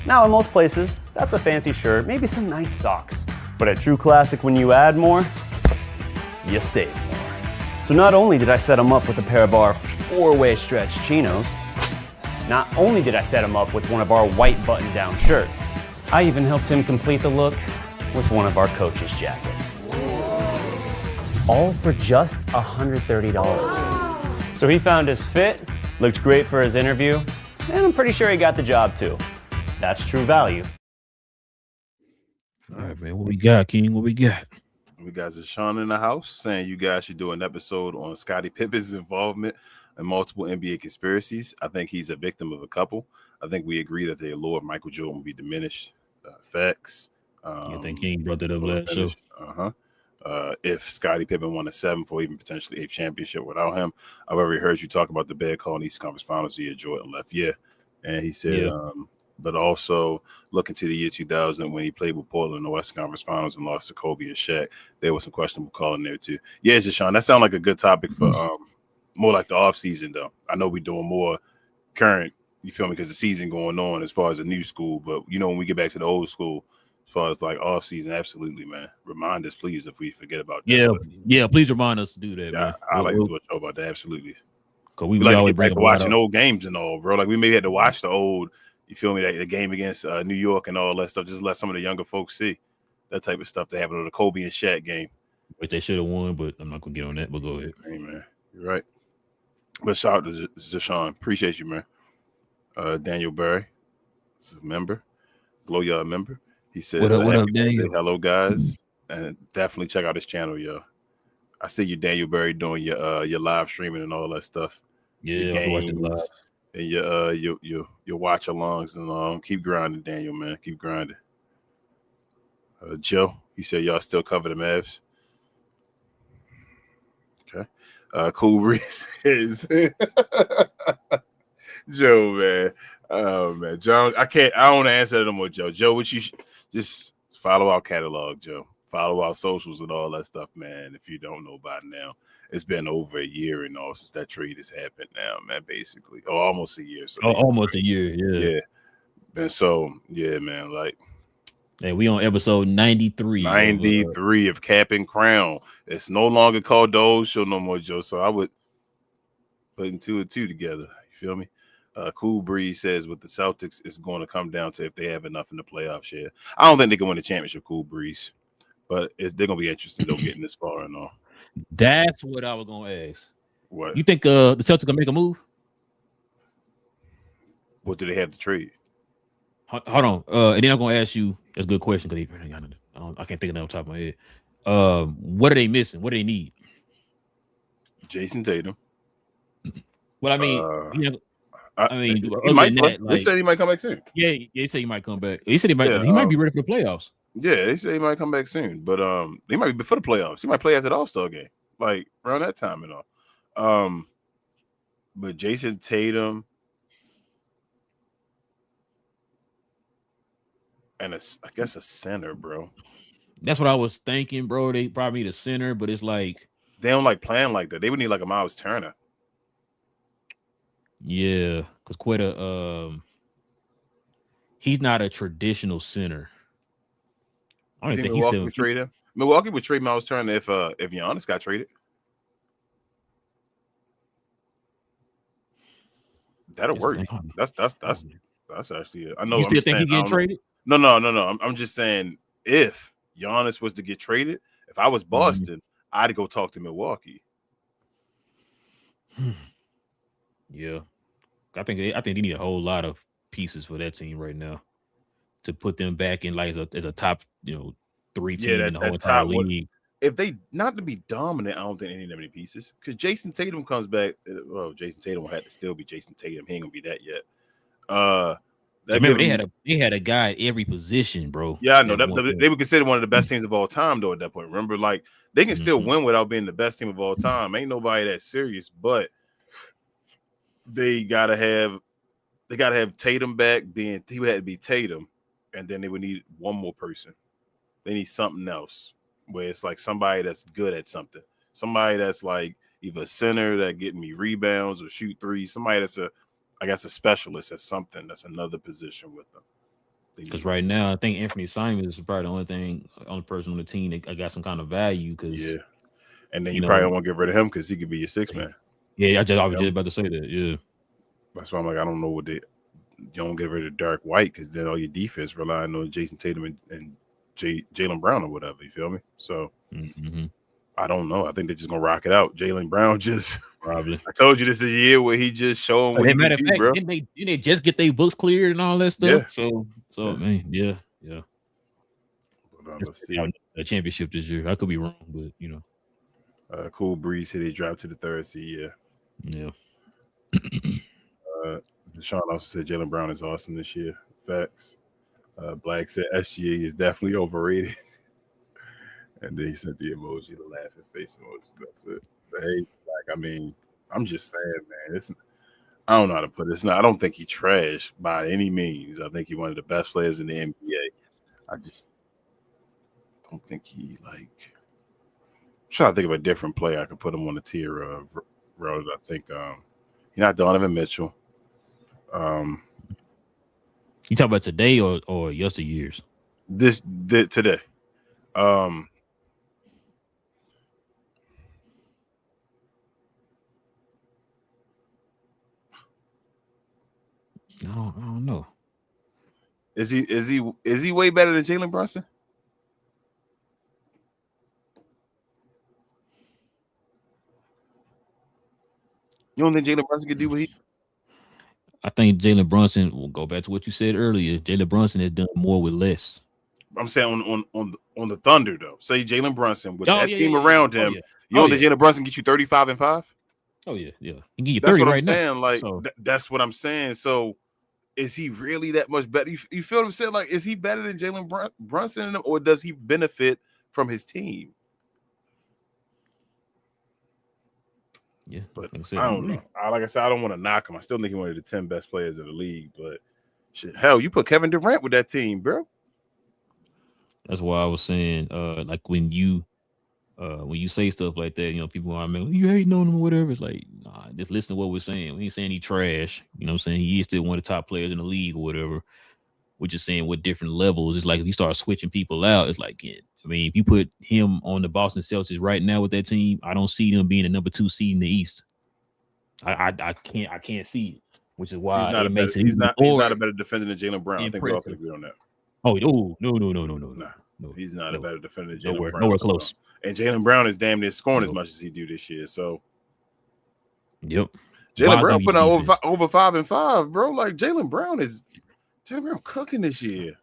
[SPEAKER 12] Now in most places, that's a fancy shirt, maybe some nice socks. But at True Classic, when you add more, you save more. So not only did I set him up with a pair of our 4-way stretch chinos, not only did I set him up with one of our white button-down shirts, I even helped him complete the look with one of our coach's jackets. All for just $130. So he found his fit, looked great for his interview, and I'm pretty sure he got the job too. That's true value.
[SPEAKER 1] All right, man. What we got, King? What we got?
[SPEAKER 4] We got Zashawn in the house saying you guys should do an episode on Scottie Pippen's involvement in multiple NBA conspiracies. I think he's a victim of a couple. I think we agree that the allure of Michael Jordan will be diminished. Facts.
[SPEAKER 1] I think King brought that up last show.
[SPEAKER 4] If Scottie Pippen won a 7th or even potentially 8th championship without him. I've already heard you talk about the bad call in East Conference Finals the year Jordan left. Yeah. And he said, but also looking to the year 2000 when he played with Portland in the Western Conference Finals and lost to Kobe and Shaq, there was some questionable call in there too. Yeah, Zashawn, that sounds like a good topic for more like the off season though. I know we're doing more current, you feel me, because the season going on as far as the new school, but when we get back to the old school, as far as like off season, absolutely, man. Remind us, please, if we forget about that.
[SPEAKER 1] Yeah, please remind us to do that, man.
[SPEAKER 4] I like to do a show about that, absolutely.
[SPEAKER 1] Because we like
[SPEAKER 4] always break watching old games and all, bro. Like we maybe had to watch the old, you feel me, the game against New York and all that stuff. Just let some of the younger folks see that type of stuff that happened on the Kobe and Shaq game.
[SPEAKER 1] Which they should have won, but I'm not gonna get on that. But go ahead.
[SPEAKER 4] Hey, man, you're right. But shout out to Zashawn. Appreciate you, man. Daniel Berry, is a member, Glow Yard member. He says,
[SPEAKER 1] what up, Daniel?
[SPEAKER 4] Hello, guys, and definitely check out his channel, yo. I see you, Daniel Berry, doing your live streaming and all that stuff.
[SPEAKER 1] Yeah, watching live.
[SPEAKER 4] And your watch alongs and all. Keep grinding, Daniel, man. Keep grinding. Joe, he said y'all still cover the Mavs. Okay. Cool Breeze says Joe, man. Oh man, Joe. I don't want to answer that no more, Joe. Joe, what you just follow our catalog, Joe. Follow our socials and all that stuff, man. If you don't know by now, it's been over a year and all since that trade has happened now, man. Basically, almost a year. So
[SPEAKER 1] almost a year, yeah.
[SPEAKER 4] And so, yeah, man. Like,
[SPEAKER 1] Hey, we on episode 93.
[SPEAKER 4] 93 of Cap and Crown. It's no longer called the old show no more, Joe. So I would put two and two together. You feel me? Cool Breeze says with the Celtics, it's going to come down to if they have enough in the playoffs. Yeah, I don't think they can win the championship, Cool Breeze, but they're going to be interesting though getting this far and all.
[SPEAKER 1] That's what I was going to ask.
[SPEAKER 4] What
[SPEAKER 1] you think? The Celtics gonna make a move?
[SPEAKER 4] What do they have to trade?
[SPEAKER 1] Hold on. And then I'm gonna ask you. That's a good question because I can't think of that on top of my head. What are they missing? What do they need?
[SPEAKER 4] Jason Tatum.
[SPEAKER 1] Well, I mean,
[SPEAKER 4] he might play. They said he might come back soon.
[SPEAKER 1] Yeah, they say he might come back. He said he might. He might be ready for the playoffs.
[SPEAKER 4] Yeah, they say he might come back soon, but he might be before the playoffs. He might play after the All-Star game, like around that time and all. But Jason Tatum. And I guess a center, bro.
[SPEAKER 1] That's what I was thinking, bro. They probably need a center, but it's like
[SPEAKER 4] they don't like playing like that. They would need like a Miles Turner.
[SPEAKER 1] Yeah, because Quetta, he's not a traditional center. I don't think
[SPEAKER 4] Milwaukee would trade him. Milwaukee would trade Miles Turner if Giannis got traded. That'll work. That's actually it. I know.
[SPEAKER 1] You still think he getting traded?
[SPEAKER 4] No. I'm just saying if Giannis was to get traded, if I was Boston, I'd go talk to Milwaukee.
[SPEAKER 1] Yeah, I think they need a whole lot of pieces for that team right now to put them back in like as a top 3 team in the whole entire league.
[SPEAKER 4] If they not to be dominant, I don't think they need that many pieces because Jason Tatum comes back. Well, Jason Tatum will have to still be Jason Tatum. He ain't gonna be that yet.
[SPEAKER 1] Remember, they had a guy at every position, bro.
[SPEAKER 4] Yeah, I know. They would consider one of the best teams of all time, though, at that point. Remember, like, they can still win without being the best team of all time. Ain't nobody that serious, but they gotta have Tatum back. He would have to be Tatum, and then they would need one more person. They need something else where it's like somebody that's good at something. Somebody that's like either a center that getting me rebounds or shoot threes. Somebody that's a specialist at something. That's another position with them.
[SPEAKER 1] Because right now, I think Anthony Simons is probably the only person on the team that got some kind of value. Because
[SPEAKER 4] and then you probably don't want to get rid of him because he could be your sixth man.
[SPEAKER 1] Yeah, I was just about to say that. Yeah,
[SPEAKER 4] that's why I'm like, I don't know what you don't get rid of Derek White because then all your defense relying on Jason Tatum and Jaylen Brown or whatever. You feel me? So I don't know. I think they're just gonna rock it out. Jaylen Brown just
[SPEAKER 1] probably.
[SPEAKER 4] I told you this is a year where he just showing what he can do, bro.
[SPEAKER 1] Didn't they just get their books cleared and all that stuff? Yeah. So man, yeah.
[SPEAKER 4] Let's see.
[SPEAKER 1] A championship this year. I could be wrong, but
[SPEAKER 4] Cool Breeze said they dropped to the 3rd seed.
[SPEAKER 1] Yeah.
[SPEAKER 4] Sean also said Jaylen Brown is awesome this year. Facts. Black said SGA is definitely overrated. And then he sent the emoji, the laughing face emoji. That's it. But hey, like, I mean, I'm just saying, man, I don't know how to put this. I don't think he trashed by any means. I think he's one of the best players in the NBA. I just don't think he I'm trying to think of a different player I could put him on the tier of road. I think you're not Donovan Mitchell.
[SPEAKER 1] You talk about today or yesteryears?
[SPEAKER 4] Today.
[SPEAKER 1] No, I don't know.
[SPEAKER 4] Is he way better than Jalen Brunson? You don't think Jalen Brunson could do what he?
[SPEAKER 1] I think Jalen Brunson will go back to what you said earlier. Jalen Brunson has done more with less.
[SPEAKER 4] I'm saying on the Thunder though. Say Jalen Brunson with that team around him. You don't think Jalen Brunson get you 35 and 5?
[SPEAKER 1] Oh yeah. He can get you 30 right now.
[SPEAKER 4] Saying. Like that's what I'm saying. So is he really that much better? You feel what I'm saying? Like, is he better than Jalen Brunson, or does he benefit from his team?
[SPEAKER 1] Yeah,
[SPEAKER 4] but I don't know. Like I said, I don't want to knock him. I still think he's one of the 10 best players in the league. But shit, hell, you put Kevin Durant with that team, bro.
[SPEAKER 1] That's why I was saying, like when you say stuff like that, people are like, you hating on him or whatever. It's like, nah, just listen to what we're saying. We ain't saying he trash. You know what I'm saying? He is still one of the top players in the league or whatever. we're just saying what different levels. It's like if you start switching people out, it's like, I mean, if you put him on the Boston Celtics right now with that team, I don't see them being the number 2 seed in the East. I can't see it, which is why
[SPEAKER 4] he's not a better defender than Jaylen Brown. I think we all can agree on that.
[SPEAKER 1] Oh, no.
[SPEAKER 4] He's not a better defender than Jaylen Brown.
[SPEAKER 1] Nowhere close.
[SPEAKER 4] And Jaylen Brown is damn near scoring as much as he do this year. So,
[SPEAKER 1] yep.
[SPEAKER 4] Jaylen Brown putting out over 5 and 5, bro. Like Jaylen Brown cooking this year.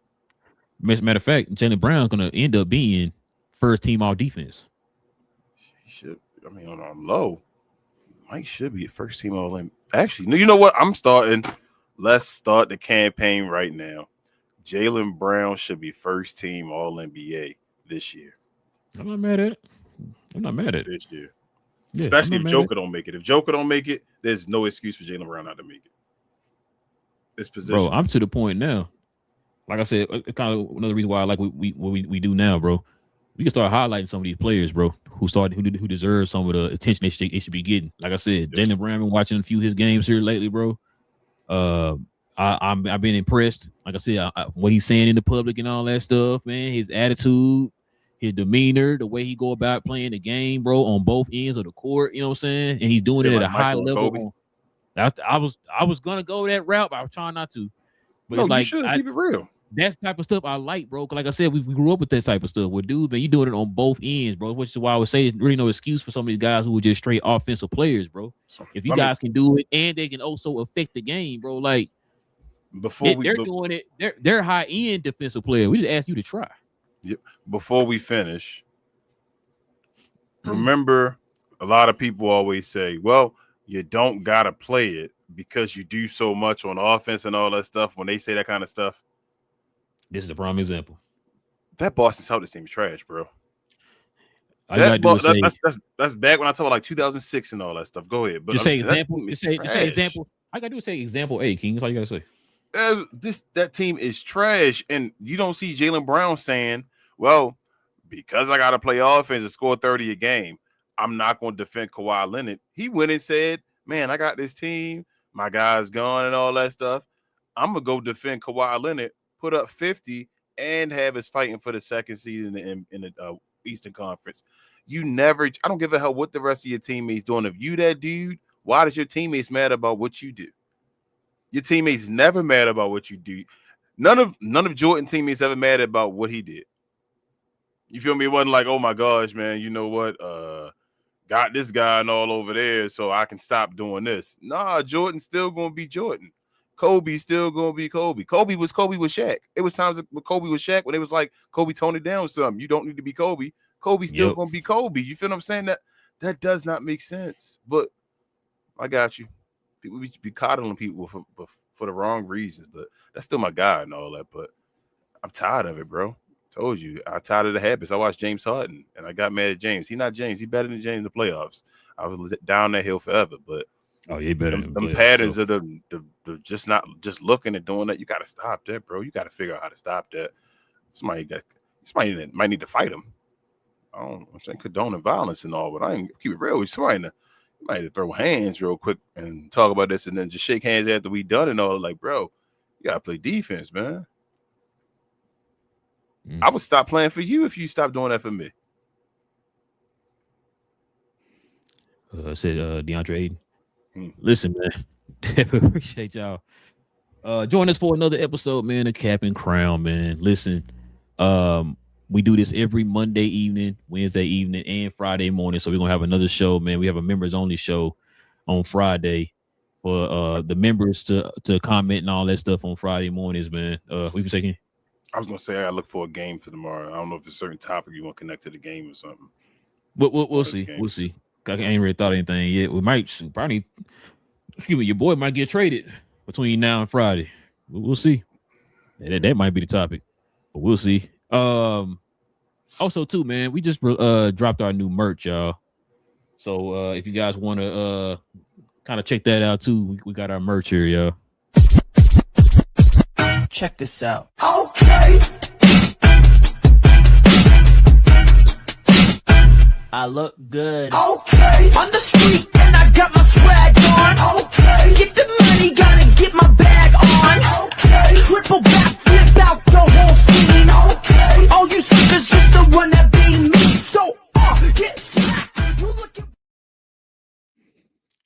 [SPEAKER 1] Matter of fact, Jaylen Brown gonna end up being first team all defense.
[SPEAKER 4] He should. I mean, on low, Mike should be a first team all in. Actually, no. You know what? I'm starting. Let's start the campaign right now. Jaylen Brown should be first team all NBA this year.
[SPEAKER 1] I'm not mad at it.
[SPEAKER 4] This year.
[SPEAKER 1] Yeah,
[SPEAKER 4] especially if Joker don't make it. If Joker don't make it, there's no excuse for Jaylen Brown not to make it. This position,
[SPEAKER 1] bro. I'm to the point now. Like I said, kind of another reason why I like what we do now, bro. We can start highlighting some of these players, bro, who deserve some of the attention they should be getting. Like I said, Jaylen Brown, been watching a few of his games here lately, bro. I've been impressed. Like I said, what he's saying in the public and all that stuff, man. His attitude, his demeanor, the way he go about playing the game, bro, on both ends of the court. You know what I'm saying? And he's doing it at a high level. I was gonna go that route, but I was trying not to. But
[SPEAKER 4] no,
[SPEAKER 1] it's like,
[SPEAKER 4] you should keep it real.
[SPEAKER 1] That's the type of stuff I like, bro. Like I said, we grew up with that type of stuff. Well, dude, man, you doing it on both ends, bro. Which is why I would say there's really no excuse for some of these guys who are just straight offensive players, bro. If you guys can do it and they can also affect the game, bro. Like they're doing it, they're high end defensive players. We just ask you to try.
[SPEAKER 4] Yep. Before we finish, remember, a lot of people always say, "Well, you don't gotta play it because you do so much on offense and all that stuff." When they say that kind of stuff.
[SPEAKER 1] This is a prime example.
[SPEAKER 4] That Boston Celtics team is trash, bro.
[SPEAKER 1] That's
[SPEAKER 4] back when I talk about like 2006 and all that stuff. Go ahead. But
[SPEAKER 1] just say example. Just say example. I gotta do is say example A, King. That's all you gotta say.
[SPEAKER 4] That team is trash, and you don't see Jaylen Brown saying, "Well, because I gotta play offense and score 30 a game, I'm not going to defend Kawhi Leonard." He went and said, "Man, I got this team. My guy's gone and all that stuff. I'm gonna go defend Kawhi Leonard." Put up 50 and have us fighting for the second seed in the Eastern Conference. I don't give a hell what the rest of your teammates doing. If you that dude, why does your teammates mad about what you do? Your teammates never mad about what you do. None of Jordan teammates ever mad about what he did. You feel me? It wasn't like, oh my gosh, man, you know what? Got this guy and all over there, so I can stop doing this. Nah, Jordan's still gonna be Jordan. Kobe's still gonna be Kobe. Kobe was Shaq. It was times when Kobe was Shaq when it was like Kobe toned it down some. You don't need to be Kobe. Kobe's still gonna be Kobe. You feel what I'm saying? That does not make sense. But I got you. People be coddling people for the wrong reasons, but that's still my guy and all that. But I'm tired of it, bro. Told you, I'm tired of the habits. I watched James Harden and I got mad at James. He's not James. He's better than James in the playoffs. I was down that hill forever, but.
[SPEAKER 1] Oh, yeah, better.
[SPEAKER 4] Them patterns of the just looking and doing that. You got to stop that, bro. You got to figure out how to stop that. Somebody that might need to fight him. I'm saying condoning violence and all, but I ain't keep it real with you. Somebody might have to throw hands real quick and talk about this, and then just shake hands after we done and all. Like, bro, you got to play defense, man. I would stop playing for you if you stopped doing that for me.
[SPEAKER 1] Said DeAndre Ayton. Listen, man, appreciate y'all. Join us for another episode, man, of Cap and Crown, man. Listen, we do this every Monday evening, Wednesday evening, and Friday morning. So we're gonna have another show, man. We have a members only show on Friday for the members to comment and all that stuff on Friday mornings, man. We was taking.
[SPEAKER 4] I was gonna say I gotta look for a game for tomorrow. I don't know if it's a certain topic you want to connect to the game or something.
[SPEAKER 1] But we'll see. We'll see. I ain't really thought anything yet. We might probably, your boy might get traded between now and Friday. We'll see. That might be the topic, but we'll see. Also, too, man, we just dropped our new merch, y'all. So if you guys want to kind of check that out too, we got our merch here, y'all.
[SPEAKER 13] Check this out.
[SPEAKER 14] Okay.
[SPEAKER 13] I look good.
[SPEAKER 14] Okay. On the street and I got my swag on. Okay. Get the money, gotta get my bag on. Okay. Triple backflip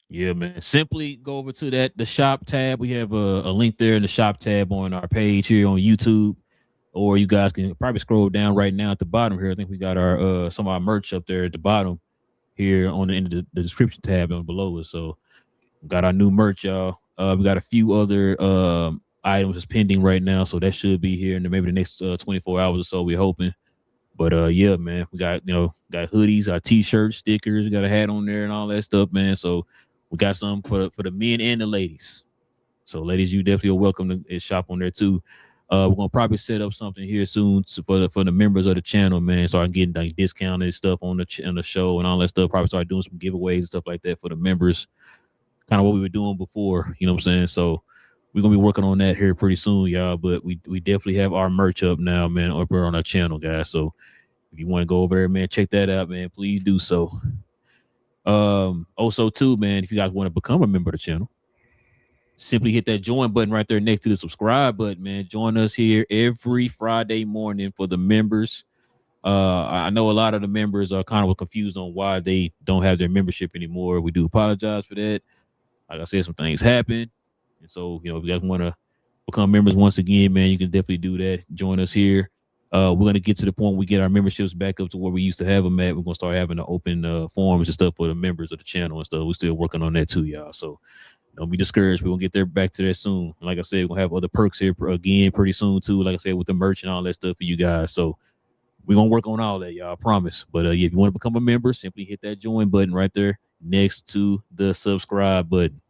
[SPEAKER 1] Yeah, man. Simply go over to the shop tab. We have a link there in the shop tab on our page here on YouTube. Or you guys can probably scroll down right now at the bottom here. I think we got our some of our merch up there at the bottom here on the end of the description tab and below us. So we got our new merch, y'all. We got a few other items that's pending right now, so that should be here in maybe the next 24 hours or so. We're hoping. But yeah, man, we got got hoodies, our t-shirts, stickers, we got a hat on there and all that stuff, man. So we got some for the men and the ladies. So ladies, you definitely are welcome to shop on there too. We're gonna probably set up something here soon for the members of the channel, man. Start getting like discounted stuff on the show and all that stuff. Probably start doing some giveaways and stuff like that for the members. Kind of what we were doing before, you know what I'm saying? So we're gonna be working on that here pretty soon, y'all. But we definitely have our merch up now, man, over on our channel, guys. So if you want to go over there, man, check that out, man. Please do so. Also, too, man, if you guys want to become a member of the channel, simply hit that join button right there next to the subscribe button, man. Join us here every Friday morning for the members. I know a lot of the members are kind of confused on why they don't have their membership anymore. We do apologize for that. Like I said, some things happen. And so, if you guys want to become members once again, man, you can definitely do that. Join us here. We're going to get to the point where we get our memberships back up to where we used to have them at. We're going to start having the open forums and stuff for the members of the channel and stuff. We're still working on that too, y'all. So don't be discouraged. We're going to get there back to that soon. And like I said, we're going to have other perks here again pretty soon too. Like I said, with the merch and all that stuff for you guys. So we're going to work on all that, y'all. I promise. But yeah, if you want to become a member, simply hit that join button right there next to the subscribe button.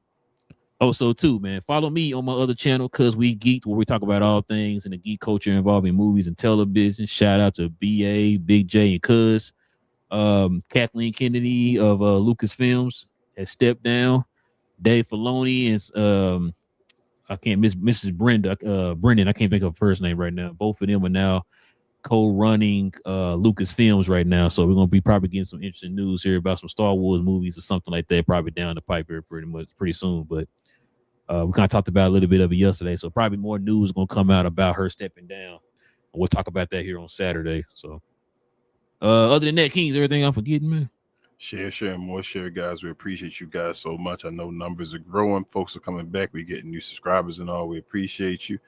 [SPEAKER 1] Also, too, man, follow me on my other channel, Cause We Geeked, where we talk about all things in the geek culture involving movies and television. Shout out to BA, Big J, and Cuz. Kathleen Kennedy of Lucasfilms has stepped down. Dave Filoni and I can't miss Mrs. Brendan. I can't think of her first name right now. Both of them are now co-running Lucasfilms right now. So we're gonna be probably getting some interesting news here about some Star Wars movies or something like that, probably down the pipe here pretty soon. But we kind of talked about a little bit of it yesterday, so probably more news is gonna come out about her stepping down. We'll talk about that here on Saturday. So other than that, Kings, everything I'm forgetting, man.
[SPEAKER 4] Share, and more share, guys. We appreciate you guys so much. I know numbers are growing. Folks are coming back. We're getting new subscribers and all. We appreciate you.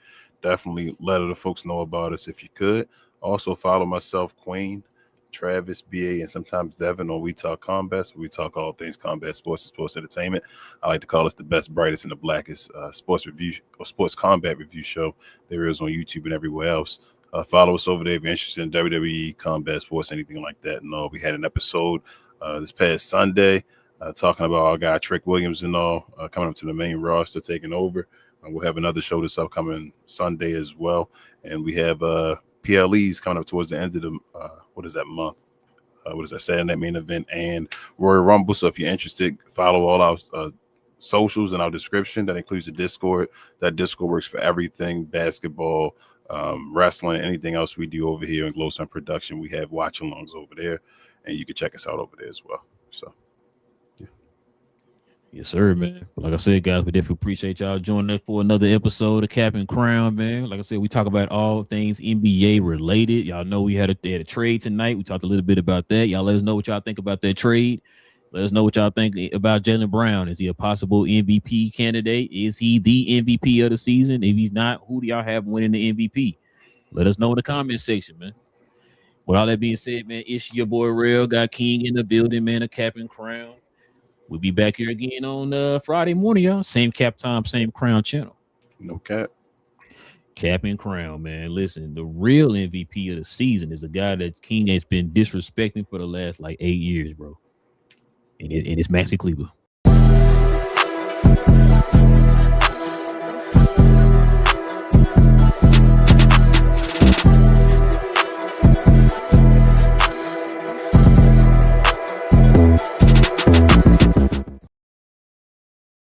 [SPEAKER 4] Definitely let other folks know about us if you could. Also follow myself, Queen, Travis, BA, and sometimes Devin on We Talk Combat. We talk all things combat sports and sports entertainment. I like to call us the best, brightest, and the blackest sports review or sports combat review show there is on YouTube and everywhere else. Follow us over there if you're interested in WWE, combat sports, anything like that. And all. We had an episode this past Sunday talking about our guy Trick Williams and all coming up to the main roster, taking over. We'll have another show this upcoming Sunday as well. And we have PLEs coming up towards the end of the month? Saturday Night Main Event and Royal Rumble. So if you're interested, follow all our socials in our description. That includes the Discord. That Discord works for everything: basketball, wrestling, anything else we do over here in Glow Sun Production. We have watch-alongs over there, and you can check us out over there as well. So.
[SPEAKER 1] Yes, sir, man. Like I said, guys, we definitely appreciate y'all joining us for another episode of Cap and Crown, man. Like I said, we talk about all things NBA related. Y'all know we had a trade tonight. We talked a little bit about that. Y'all let us know what y'all think about that trade. Let us know what y'all think about Jaylen Brown. Is he a possible MVP candidate? Is he the MVP of the season? If he's not, who do y'all have winning the MVP? Let us know in the comment section, man. With all that being said, man, it's your boy Relle, got King in the building, man, a Cap and Crown. We'll be back here again on Friday morning, y'all. Same cap time, same crown channel.
[SPEAKER 4] No cap.
[SPEAKER 1] Cap and Crown, man. Listen, the real MVP of the season is a guy that King has been disrespecting for the last 8 years, bro. And it's Maxi Kleber.